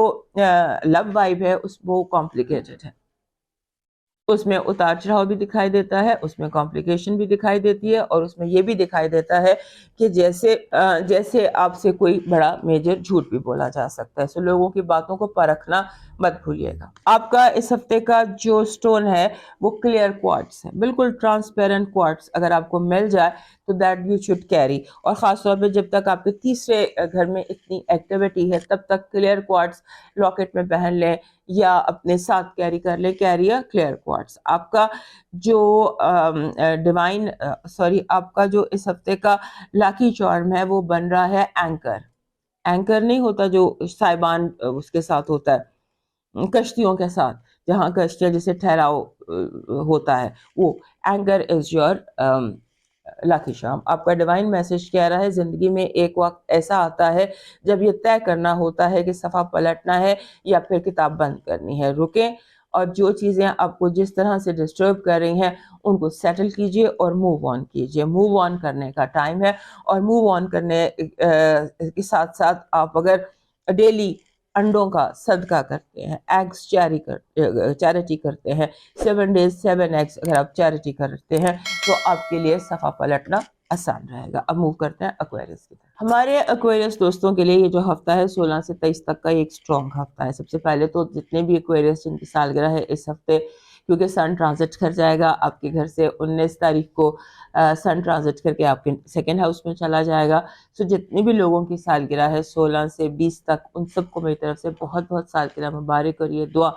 [SPEAKER 1] لو وائب ہے وہ کمپلیکیٹڈ ہے, اس میں اتار چڑھاؤ بھی دکھائی دیتا ہے, اس میں کمپلیکیشن بھی دکھائی دیتی ہے, اور اس میں یہ بھی دکھائی دیتا ہے کہ جیسے آپ سے کوئی بڑا میجر جھوٹ بھی بولا جا سکتا ہے. سو لوگوں کی باتوں کو پرکھنا مت بھولیے گا. آپ کا اس ہفتے کا جو سٹون ہے وہ کلیئر کوارٹز ہے, بالکل ٹرانسپیرنٹ کوارٹز. اگر آپ کو مل جائے تو دیٹ یو شوڈ کیری, اور خاص طور پہ جب تک آپ کے تیسرے گھر میں اتنی ایکٹیویٹی ہے تب تک کلیئر کوارٹز لاکٹ میں پہن لیں یا اپنے ساتھ کیری کر لیں. Carry clear quartz. آپ کا جو آپ کا جو اس ہفتے کا لاکی چارم ہے وہ بن رہا ہے اینکر. اینکر نہیں ہوتا جو سائبان اس کے ساتھ ہوتا ہے, کشتیوں کے ساتھ, جہاں کشتیاں جسے ٹھہراؤ ہوتا ہے, وہ اینکر از یور لاکی چارم. آپ کا ڈیوائن میسج کہہ رہا ہے زندگی میں ایک وقت ایسا آتا ہے جب یہ طے کرنا ہوتا ہے کہ صفحہ پلٹنا ہے یا پھر کتاب بند کرنی ہے. رکیں اور جو چیزیں آپ کو جس طرح سے ڈسٹرب کر رہی ہیں ان کو سیٹل کیجئے اور موو آن کیجئے. موو آن کرنے کا ٹائم ہے, اور موو آن کرنے کے ساتھ ساتھ آپ اگر ڈیلی انڈوں کا صدقہ کرتے ہیں, ایگز چیریٹی کرتے ہیں, 7 days 7 eggs اگر آپ چیریٹی کرتے ہیں تو آپ کے لیے صفحہ پلٹنا آسان رہے گا. اب موو کرتے ہیں ایکویرس کی طرف. ہمارے ایکویرس دوستوں کے لیے یہ جو ہفتہ ہے 16 سے 23 تک کا ایک اسٹرانگ ہفتہ ہے. سب سے پہلے تو جتنے بھی ایکویرس جن کی سالگرہ ہے اس ہفتے, کیونکہ سن ٹرانزٹ کر جائے گا آپ کے گھر سے 19 تاریخ کو, سن ٹرانزٹ کر کے آپ کے سیکنڈ ہاؤس میں چلا جائے گا. سو جتنے بھی لوگوں کی سالگرہ ہے 16 سے 20 تک, ان سب کو میری طرف سے بہت بہت سالگرہ مبارک, اور یہ دعا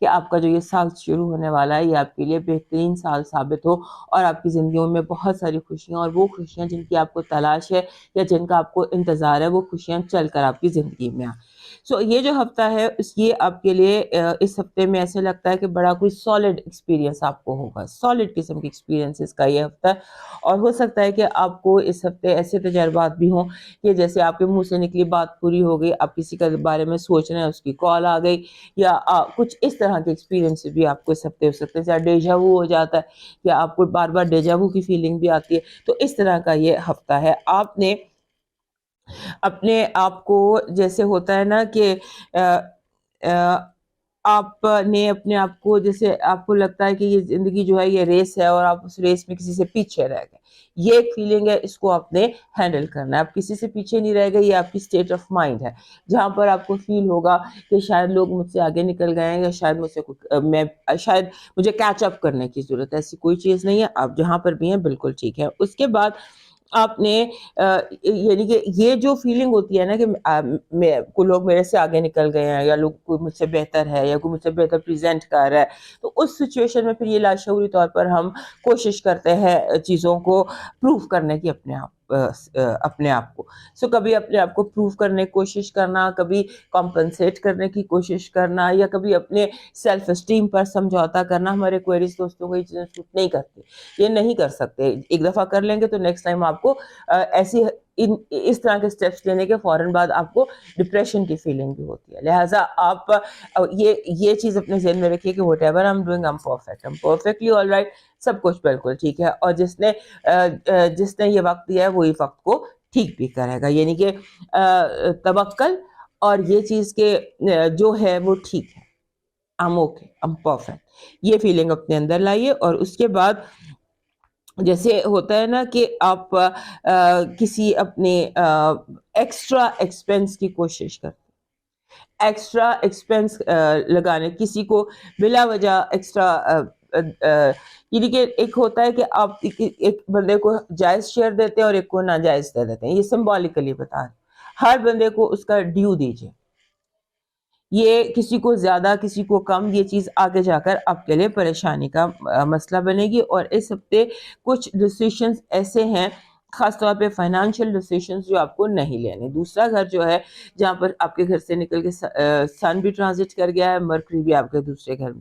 [SPEAKER 1] کہ آپ کا جو یہ سال شروع ہونے والا ہے یہ آپ کے لیے بہترین سال ثابت ہو, اور آپ کی زندگیوں میں بہت ساری خوشیاں, اور وہ خوشیاں جن کی آپ کو تلاش ہے یا جن کا آپ کو انتظار ہے, وہ خوشیاں چل کر آپ کی زندگی میں آئیں. سو یہ جو ہفتہ ہے یہ آپ کے لیے اس ہفتے میں ایسے لگتا ہے کہ بڑا کوئی سالڈ ایکسپیرینس آپ کو ہوگا, سالڈ قسم کے ایکسپیرینسز کا یہ ہفتہ ہے. اور ہو سکتا ہے کہ آپ کو اس ہفتے ایسے تجربات بھی ہوں کہ جیسے آپ کے منہ سے نکلی بات پوری ہو گئی, آپ کسی کے بارے میں سوچ رہے ہیں اس کی کال آ گئی, یا کچھ اس طرح کے ایکسپیرینس بھی آپ کو اس ہفتے ہو سکتے ہیں. جیسے ڈیجا وو ہو جاتا ہے یا آپ کو بار بار ڈیجا وو کی فیلنگ بھی آتی ہے. تو اس طرح کا یہ ہفتہ ہے. آپ نے اپنے آپ کو, جیسے ہوتا ہے نا کہ آپ نے اپنے آپ کو, جیسے آپ کو لگتا ہے کہ یہ زندگی جو ہے یہ ریس ہے اور آپ اس ریس میں کسی سے پیچھے رہ گئے, یہ ایک فیلنگ ہے, اس کو آپ نے ہینڈل کرنا ہے. آپ کسی سے پیچھے نہیں رہ گئے, یہ آپ کی اسٹیٹ آف مائنڈ ہے, جہاں پر آپ کو فیل ہوگا کہ شاید لوگ مجھ سے آگے نکل گئے ہیں, یا شاید مجھے کیچ اپ کرنے کی ضرورت ہے. ایسی کوئی چیز نہیں ہے, آپ جہاں پر بھی ہیں بالکل ٹھیک ہے. اس کے بعد آپ نے یعنی کہ یہ جو فیلنگ ہوتی ہے نا کہ کوئی لوگ میرے سے آگے نکل گئے ہیں, یا لوگ کوئی مجھ سے بہتر ہے, یا کوئی مجھ سے بہتر پریزنٹ کر رہا ہے, تو اس سچویشن میں پھر یہ لاشعوری طور پر ہم کوشش کرتے ہیں چیزوں کو پروف کرنے کی اپنے آپ کو. سو کبھی اپنے آپ کو پروف کرنے کی کوشش کرنا, کبھی کمپنسیٹ کرنے کی کوشش کرنا, یا کبھی اپنے سیلف اسٹیم پر سمجھوتا کرنا. ہمارے کوئریز دوستوں کو یہ چیزیں سوٹ نہیں کرتی, یہ نہیں کر سکتے. ایک دفعہ کر لیں گے تو نیکسٹ ٹائم آپ کو ایسی اس طرح کے سٹیپس لینے کے فوراً بعد آپ کو ڈپریشن کی فیلنگ بھی ہوتی ہے. لہٰذا آپ یہ چیز اپنے ذہن میں رکھیے کہ whatever I am doing I am perfect, I am perfectly all right, سب کچھ بالکل ٹھیک ہے, اور جس نے یہ وقت دیا ہے وہی وقت کو ٹھیک بھی کرے گا. یعنی کہ توکل اور یہ چیز کے جو ہے وہ ٹھیک ہے, I'm okay, I'm perfect, یہ فیلنگ اپنے اندر لائیے. اور اس کے بعد جیسے ہوتا ہے نا کہ آپ کسی اپنے ایکسٹرا ایکسپینس کی کوشش کرتے, ایکسٹرا ایکسپینس لگانے, کسی کو بلا وجہ ایکسٹرا, یعنی کہ ایک ہوتا ہے کہ آپ ایک بندے کو جائز شیئر دیتے ہیں اور ایک کو ناجائز دے دیتے ہیں. یہ سمبولیکلی بتا رہے, ہر بندے کو اس کا ڈیو دیجیے. یہ کسی کو زیادہ کسی کو کم, یہ چیز آگے جا کر آپ کے لیے پریشانی کا مسئلہ بنے گی. اور اس ہفتے کچھ ڈیسیشنز ایسے ہیں, خاص طور پہ فائنانشیل ڈیسیشنز, جو آپ کو نہیں لینے. دوسرا گھر جو ہے جہاں پر آپ کے گھر سے نکل کے سن بھی ٹرانزٹ کر گیا ہے, مرکری بھی آپ کے دوسرے گھر میں,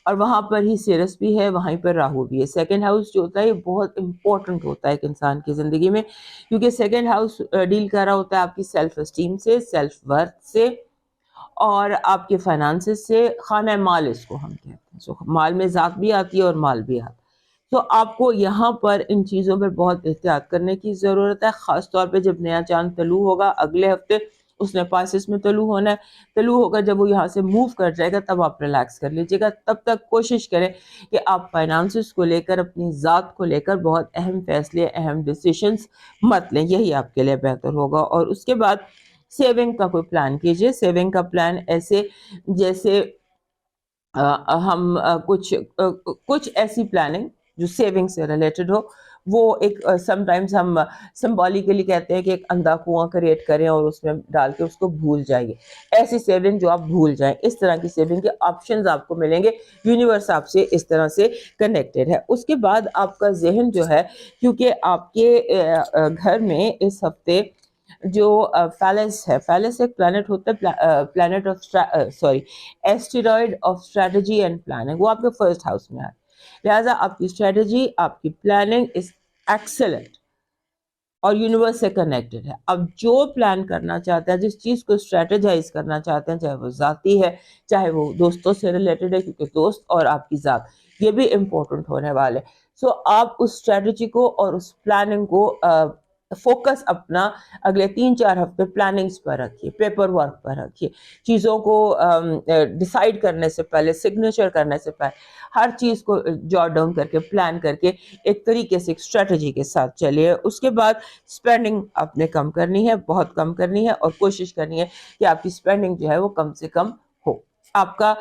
[SPEAKER 1] اور وہاں پر ہی سیرس بھی ہے, وہیں پر راہو بھی ہے. سیکنڈ ہاؤس جو ہوتا ہے یہ بہت امپورٹنٹ ہوتا ہے ایک انسان کی زندگی میں, کیونکہ سیکنڈ ہاؤس ڈیل کر رہا ہوتا ہے آپ کی سیلف اسٹیم سے, سیلف ورتھ سے, اور آپ کے فائنانسز سے خانہ مال اس کو ہم کہتے ہیں. سو مال میں ذات بھی آتی ہے اور مال بھی آتا ہے. تو آپ کو یہاں پر ان چیزوں پر بہت احتیاط کرنے کی ضرورت ہے، خاص طور پہ جب نیا چاند طلوع ہوگا اگلے ہفتے. اس نے پاسس میں طلوع ہونا ہے، طلوع ہوگا جب وہ یہاں سے موو کر جائے گا تب آپ ریلیکس کر لیجیے گا. تب تک کوشش کریں کہ آپ فائنانسز کو لے کر، اپنی ذات کو لے کر بہت اہم فیصلے، اہم ڈیسیشنز مت لیں. یہی آپ کے لیے بہتر ہوگا. اور اس کے بعد سیونگ کا کوئی پلان کیجئے. سیونگ کا پلان ایسے جیسے ہم کچھ ایسی پلاننگ جو سیونگ سے ریلیٹڈ ہو. وہ ایک سم ٹائمز ہم سمبولیکلی کہتے ہیں کہ ایک اندھا کنواں کریٹ کریں اور اس میں ڈال کے اس کو بھول جائیے. ایسی سیونگ جو آپ بھول جائیں، اس طرح کی سیونگ کے آپشنز آپ کو ملیں گے. یونیورس آپ سے اس طرح سے کنیکٹڈ ہے. اس کے بعد آپ کا ذہن جو ہے، کیونکہ آپ کے گھر میں اس ہفتے جو فیلس ہے، فیلس ایک پلانٹ ہوتا ہے، plant of asteroid of strategy and planning, وہ آپ کے فرسٹ ہاؤس میں ہے. لہٰذا آپ کی اسٹریٹجی، آپ کی پلاننگ از ایکسلنٹ اور یونیورس سے کنیکٹڈ ہے. اب جو پلان کرنا چاہتے ہیں، جس چیز کو اسٹریٹجائز کرنا چاہتے ہیں، چاہے وہ ذاتی ہے، چاہے وہ دوستوں سے ریلیٹڈ ہے، کیونکہ دوست اور آپ کی ذات یہ بھی امپورٹنٹ ہونے والے. سو آپ اس اسٹریٹجی کو اور اس پلاننگ کو فوکس اپنا اگلے 3-4 ہفتے پلاننگز پر رکھیے، پیپر ورک پر رکھیے. چیزوں کو ڈیسائیڈ کرنے سے پہلے، سگنیچر کرنے سے پہلے، ہر چیز کو جاٹ ڈاؤن کر کے، پلان کر کے ایک طریقے سے، ایک اسٹریٹجی کے ساتھ چلیے. اس کے بعد اسپینڈنگ آپ نے کم کرنی ہے، بہت کم کرنی ہے، اور کوشش کرنی ہے کہ آپ کی اسپینڈنگ جو ہے وہ کم سے کم ہو. آپ کا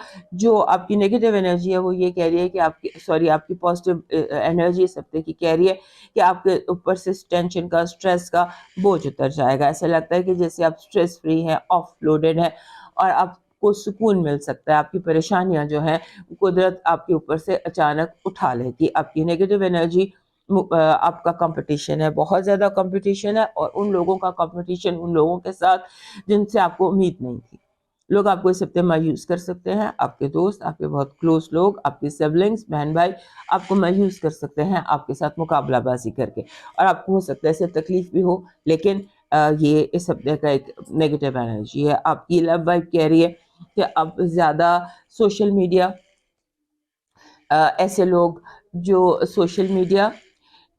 [SPEAKER 1] جو آپ کی نیگیٹو انرجی ہے وہ یہ کہہ رہی ہے کہ آپ کی پازیٹیو انرجی اس ہفتے کی کہہ رہی ہے کہ آپ کے اوپر سے ٹینشن کا، اسٹریس کا بوجھ اتر جائے گا. ایسا لگتا ہے کہ جیسے آپ اسٹریس فری ہیں، آف لوڈڈ ہیں، اور آپ کو سکون مل سکتا ہے. آپ کی پریشانیاں جو ہیں قدرت آپ کے اوپر سے اچانک اٹھا لیتی. آپ کی نیگیٹو انرجی، آپ کا کمپٹیشن ہے، بہت زیادہ کمپٹیشن ہے، اور ان لوگوں کا کمپٹیشن ان لوگوں کے ساتھ جن سے آپ کو امید نہیں تھی. لوگ آپ کو اس ہفتے مایوس کر سکتے ہیں. آپ کے دوست، آپ کے بہت کلوز لوگ، آپ کے سبلنگز، بہن بھائی آپ کو مایوس کر سکتے ہیں آپ کے ساتھ مقابلہ بازی کر کے. اور آپ کو ہو سکتا ہے اس سے تکلیف بھی ہو، لیکن یہ اس ہفتے کا ایک نیگیٹو انرجی ہے. آپ کی لو وائب کہہ رہی ہے کہ اب زیادہ سوشل میڈیا، ایسے لوگ جو سوشل میڈیا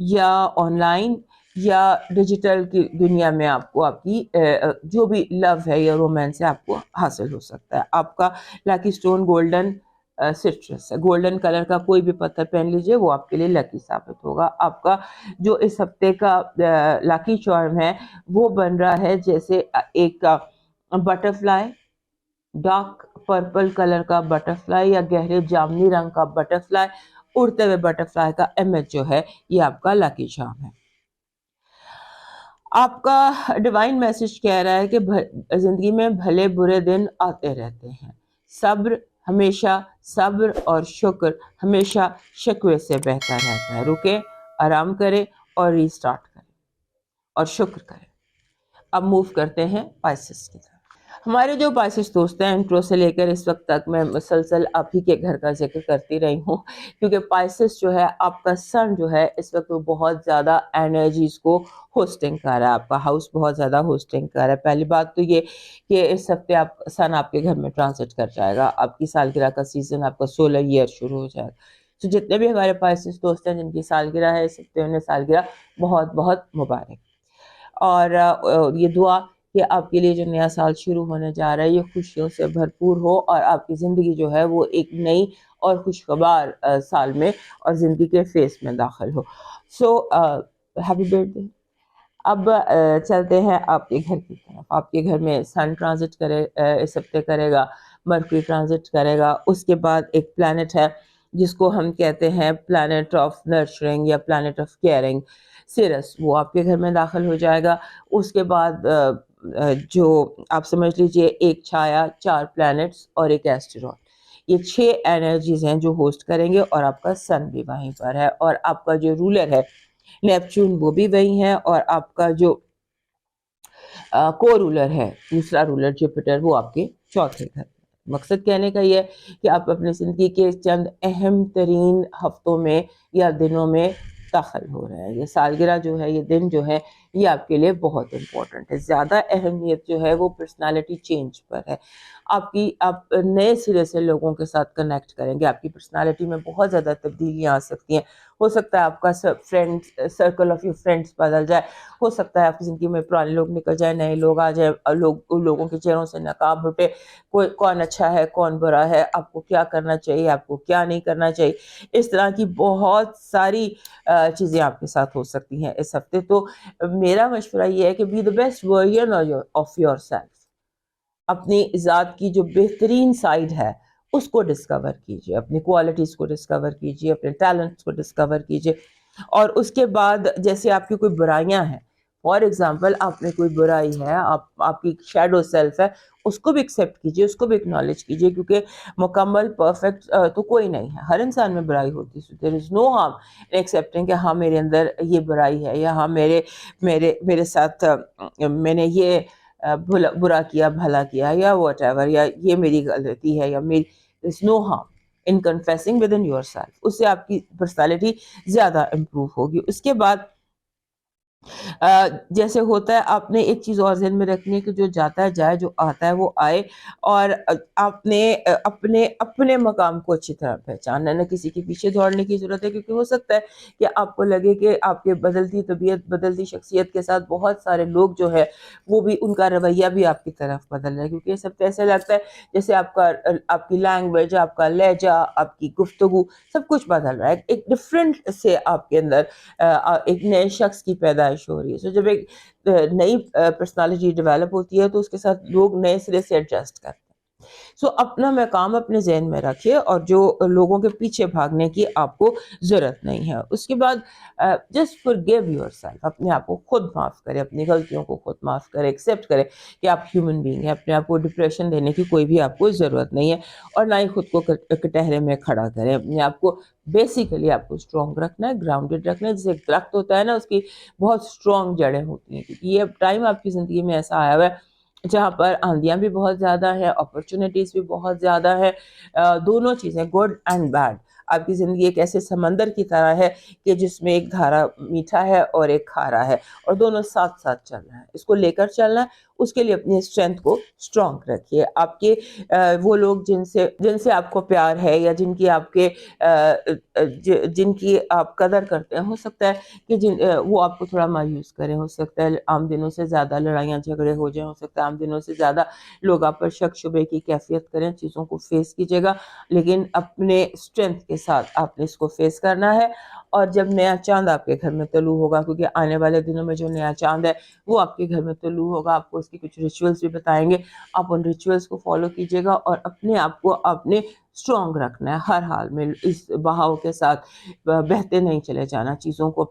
[SPEAKER 1] یا آن لائن یا ڈیجیٹل کی دنیا میں آپ کو آپ کی جو بھی لو ہے یا رومانس ہے آپ کو حاصل ہو سکتا ہے. آپ کا لکی اسٹون گولڈن سٹرس ہے. گولڈن کلر کا کوئی بھی پتھر پہن لیجئے، وہ آپ کے لیے لکی ثابت ہوگا. آپ کا جو اس ہفتے کا لکی چارم ہے وہ بن رہا ہے جیسے ایک butter fly, dark purple colour کا بٹر فلائی یا گہرے جامنی رنگ کا بٹر فلائی. اڑتے ہوئے بٹر فلائی کا امیج جو ہے یہ آپ کا لکی چارم ہے. آپ کا ڈیوائن میسج کہہ رہا ہے کہ زندگی میں بھلے برے دن آتے رہتے ہیں. صبر ہمیشہ، صبر اور شکر ہمیشہ شکوے سے بہتر رہتا ہے. رکیں، آرام کریں اور ریسٹارٹ کریں اور شکر کریں. اب موو کرتے ہیں پائسس کی طرف. ہمارے جو پائسس دوست ہیں، انٹرو سے لے کر اس وقت تک میں مسلسل آپ ہی کے گھر کا ذکر کرتی رہی ہوں، کیونکہ پائسس جو ہے آپ کا سن جو ہے اس وقت وہ بہت زیادہ انرجیز کو ہوسٹنگ کر رہا ہے. آپ کا ہاؤس بہت زیادہ ہوسٹنگ کر رہا ہے. پہلی بات تو یہ کہ اس ہفتے سن آپ کے گھر میں ٹرانزٹ کر جائے گا. آپ کی سالگرہ کا سیزن، آپ کا سولر ایئر شروع ہو جائے گا. تو جتنے بھی ہمارے پائسس دوست ہیں جن کی سالگرہ ہے اس ہفتے، انہیں سالگرہ بہت بہت مبارک. اور یہ دعا کہ آپ کے لیے جو نیا سال شروع ہونے جا رہا ہے یہ خوشیوں سے بھرپور ہو، اور آپ کی زندگی جو ہے وہ ایک نئی اور خوشگوار سال میں اور زندگی کے فیس میں داخل ہو. So happy birthday. اب چلتے ہیں آپ کے گھر کی طرف. آپ کے گھر میں سن ٹرانزٹ کرے اس ہفتے کرے گا، مرکری ٹرانزٹ کرے گا. اس کے بعد ایک پلانٹ ہے جس کو ہم کہتے ہیں پلانٹ آف نرچرنگ یا پلانٹ آف کیئرنگ، سیرس، وہ آپ کے گھر میں داخل ہو جائے گا. اس کے بعد جو آپ سمجھ لیجئے ایک چھایا، 4 پلانٹس اور ایک ایسٹرائڈ، یہ 6 انرجیز ہیں جو ہوسٹ کریں گے. اور آپ کا سن بھی وہیں پر ہے، اور آپ کا جو رولر ہے نیپچون وہ بھی وہی ہے، اور آپ کا جو کو رولر ہے، دوسرا رولر جوپیٹر، وہ آپ کے چوتھے گھر. مقصد کہنے کا یہ ہے کہ آپ اپنی زندگی کے چند اہم ترین ہفتوں میں یا دنوں میں داخل ہو رہے ہیں. یہ سالگرہ جو ہے، یہ دن جو ہے یہ آپ کے لیے بہت امپورٹنٹ ہے. زیادہ اہمیت جو ہے وہ پرسنالٹی چینج پر ہے. آپ نئے سرے سے لوگوں کے ساتھ کنیکٹ کریں گے. آپ کی پرسنالٹی میں بہت زیادہ تبدیلیاں آ سکتی ہیں. ہو سکتا ہے آپ کا سرکل آف یور فرینڈس بدل جائے. ہو سکتا ہے آپ کی زندگی میں پرانے لوگ نکل جائیں, نئے لوگ آ جائیں, لوگوں کے چہروں سے نقاب ہٹے. کون اچھا ہے, کون برا ہے, آپ کو کیا کرنا چاہیے, آپ کو کیا نہیں کرنا چاہیے. اس طرح کی بہت ساری چیزیں آپ کے ساتھ ہو سکتی ہیں اس ہفتے. تو میرا مشورہ یہ ہے کہ be the best version of yourself. اپنی ذات کی جو بہترین سائڈ ہے اس کو ڈسکور کیجیے, اپنی کوالٹیز کو ڈسکور کیجیے, اپنے ٹیلنٹس کو ڈسکور کیجیے. اور اس کے بعد جیسے آپ کی کوئی برائیاں ہیں, فار ایگزامپل آپ میں کوئی برائی ہے, آپ کی شیڈو سیلف ہے, اس کو بھی ایکسیپٹ کیجیے, اس کو بھی اکنالج کیجیے, کیونکہ مکمل پرفیکٹ تو کوئی نہیں ہے, ہر انسان میں برائی ہوتی ہے. دیر is no harm in accepting کہ ہاں میرے اندر یہ برائی ہے, یا ہاں میرے ساتھ میں نے یہ برا کیا, بھلا کیا, یا واٹ ایور, یا یہ میری غلطی ہے, یا میری. There is no harm in confessing within yourself. اس سے آپ کی پرسنالٹی زیادہ امپروو ہوگی. اس کے بعد جیسے ہوتا ہے, آپ نے ایک چیز اور ذہن میں رکھنی ہے کہ جو جاتا ہے جائے, جو آتا ہے وہ آئے, اور آپ نے اپنے مقام کو اچھی طرح پہچاننا. نہ کسی کے پیچھے دوڑنے کی ضرورت ہے, کیونکہ ہو سکتا ہے کہ آپ کو لگے کہ آپ کے بدلتی طبیعت, بدلتی شخصیت کے ساتھ بہت سارے لوگ جو ہے وہ بھی, ان کا رویہ بھی آپ کی طرف بدل رہا ہے. کیونکہ یہ سب ایسے لگتا ہے جیسے آپ کی لینگویج, آپ کا لہجہ, آپ کی گفتگو, سب کچھ بدل رہا ہے. ایک ڈفرینٹ سے آپ کے اندر ایک نئے شخص کی پیدائش ہو رہی ہے. سو جب ایک نئی پرسنالٹی ڈیولپ ہوتی ہے تو اس کے ساتھ لوگ نئے سرے سے ایڈجسٹ کرتے ہیں. سو اپنا مقام اپنے ذہن میں رکھیے, اور جو لوگوں کے پیچھے بھاگنے کی آپ کو ضرورت نہیں ہے. اس کے بعد جسٹ فورگیو یور سیلف. اپنے آپ کو خود معاف کرے, اپنی غلطیوں کو خود معاف کرے, ایکسیپٹ کرے کہ آپ ہیومن بینگ ہیں. اپنے آپ کو ڈپریشن دینے کی کوئی بھی آپ کو ضرورت نہیں ہے, اور نہ ہی خود کو کٹہرے میں کھڑا کریں. اپنے آپ کو بیسیکلی آپ کو اسٹرانگ رکھنا ہے, گراؤنڈڈ رکھنا ہے. جیسے ایک درخت ہوتا ہے نا, اس کی بہت اسٹرانگ جڑیں ہوتی ہیں, کیونکہ یہ ٹائم آپ کی زندگی میں ایسا آیا ہوا ہے جہاں پر آندیاں بھی بہت زیادہ ہے, اپرچونیٹیز بھی بہت زیادہ ہے. دونوں چیزیں, گڈ اینڈ بیڈ. آپ کی زندگی ایک ایسے سمندر کی طرح ہے کہ جس میں ایک دھارا میٹھا ہے اور ایک کھارا ہے, اور دونوں ساتھ ساتھ چل رہا ہے. اس کو لے کر چلنا ہے. اس کے لیے اپنی اسٹرینتھ کو اسٹرانگ رکھیے. آپ کے وہ لوگ جن سے آپ کو پیار ہے, یا جن کی آپ قدر کرتے ہیں, ہو سکتا ہے کہ وہ آپ کو تھوڑا مایوس کریں. ہو سکتا ہے عام دنوں سے زیادہ لڑائیاں جھگڑے ہو جائیں. ہو سکتا ہے عام دنوں سے زیادہ لوگ آپ پر شک شبے کی کیفیت کریں. چیزوں کو فیس کیجیے گا, لیکن اپنے اسٹرینتھ کے ساتھ آپ نے اس کو فیس کرنا ہے. اور جب نیا چاند آپ کے گھر میں طلوع ہوگا, کیونکہ آنے والے دنوں میں جو نیا چاند ہے وہ آپ کے گھر میں طلوع ہوگا, آپ کو اس کی کچھ ریچولز بھی بتائیں گے. آپ ان ریچولز کو فالو کیجیے گا, اور اپنے آپ کو اسٹرانگ رکھنا ہے ہر حال میں. اس بہاؤ کے ساتھ بہتے نہیں چلے جانا. چیزوں کو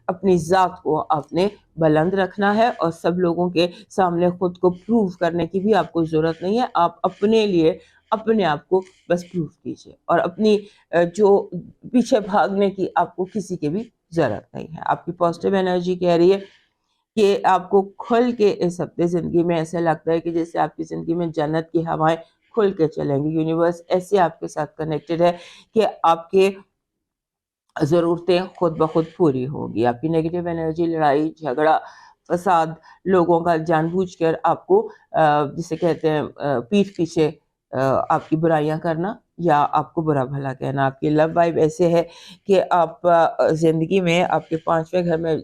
[SPEAKER 1] اپنی ذات کو آپ نے بلند رکھنا ہے, اور سب لوگوں کے سامنے خود کو پروو کرنے کی بھی آپ کو ضرورت نہیں ہے. آپ اپنے لیے اپنے آپ کو بس پروو کیجیے, اور اپنی جو پیچھے بھاگنے کی آپ کو کسی کے بھی ضرورت نہیں ہے. آپ کی پازیٹیو انرجی کہہ رہی ہے کہ آپ کو کھل کے اس ہفتے زندگی میں ایسے لگتا ہے کہ جیسے آپ کی زندگی میں جنت کی ہوائیں کھل کے چلیں گی. یونیورس ایسے آپ کے ساتھ کنیکٹڈ ہے کہ آپ کے ضرورتیں خود بخود پوری ہوگی. آپ کی نیگیٹو انرجی, لڑائی جھگڑا, فساد, لوگوں کا جان بوجھ کر آپ کو جسے کہتے ہیں پیٹھ پیچھے آپ کی برائیاں کرنا, یا آپ کو برا بھلا کہنا. آپ کی لو وائب ایسے ہے کہ آپ زندگی میں آپ کے 5ویں گھر میں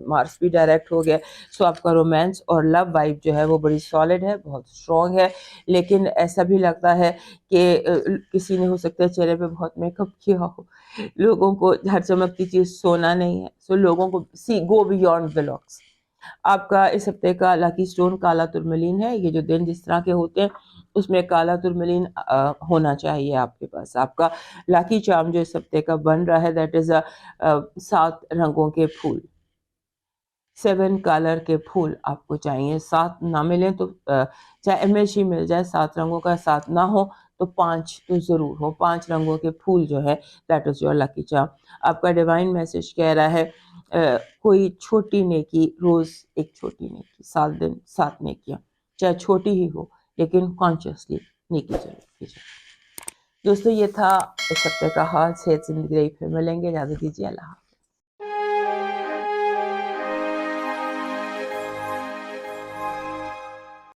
[SPEAKER 1] مارس بھی ڈائریکٹ ہو گیا. سو آپ کا رومانس اور لو وائب جو ہے وہ بڑی سالڈ ہے, بہت اسٹرانگ ہے. لیکن ایسا بھی لگتا ہے کہ کسی نے ہو سکتا ہے چہرے پہ بہت میک اپ کیا ہو. لوگوں کو ہر چمکتی چیز سونا نہیں ہے. سو لوگوں کو گو بیونڈ دا لوکس. آپ کا اس ہفتے کا لاکی سٹون کالا ترملین ہے. یہ جو دن جس طرح کے ہوتے ہیں اس میں کالا ترملین ہونا چاہیے آپ کے پاس. آپ کا لاکی چارم جو اس ہفتے کا بن رہا ہے دیٹ از 7 رنگوں کے پھول, 7 کلر کے پھول آپ کو چاہیے. 7 نہ ملیں تو چاہے MH مل جائے, 7 رنگوں کا 7 نہ ہو تو 5 تو ضرور ہو. 5 رنگوں کے پھول جو ہے دیٹ از یور لاکی چارم. آپ کا ڈیوائن میسج کہہ رہا ہے کوئی چھوٹی نیکی, روز ایک چھوٹی نیکی, 7 دن 7 نیکیاں, چاہے چھوٹی ہی ہو لیکن کانشیسلی نیکی ضرور کیجیے. دوستو یہ تھا اس ہفتے کا حال. صحت زندگی رہی, پھر ملیں گے. اجازت دیجیے. اللہ حافظ.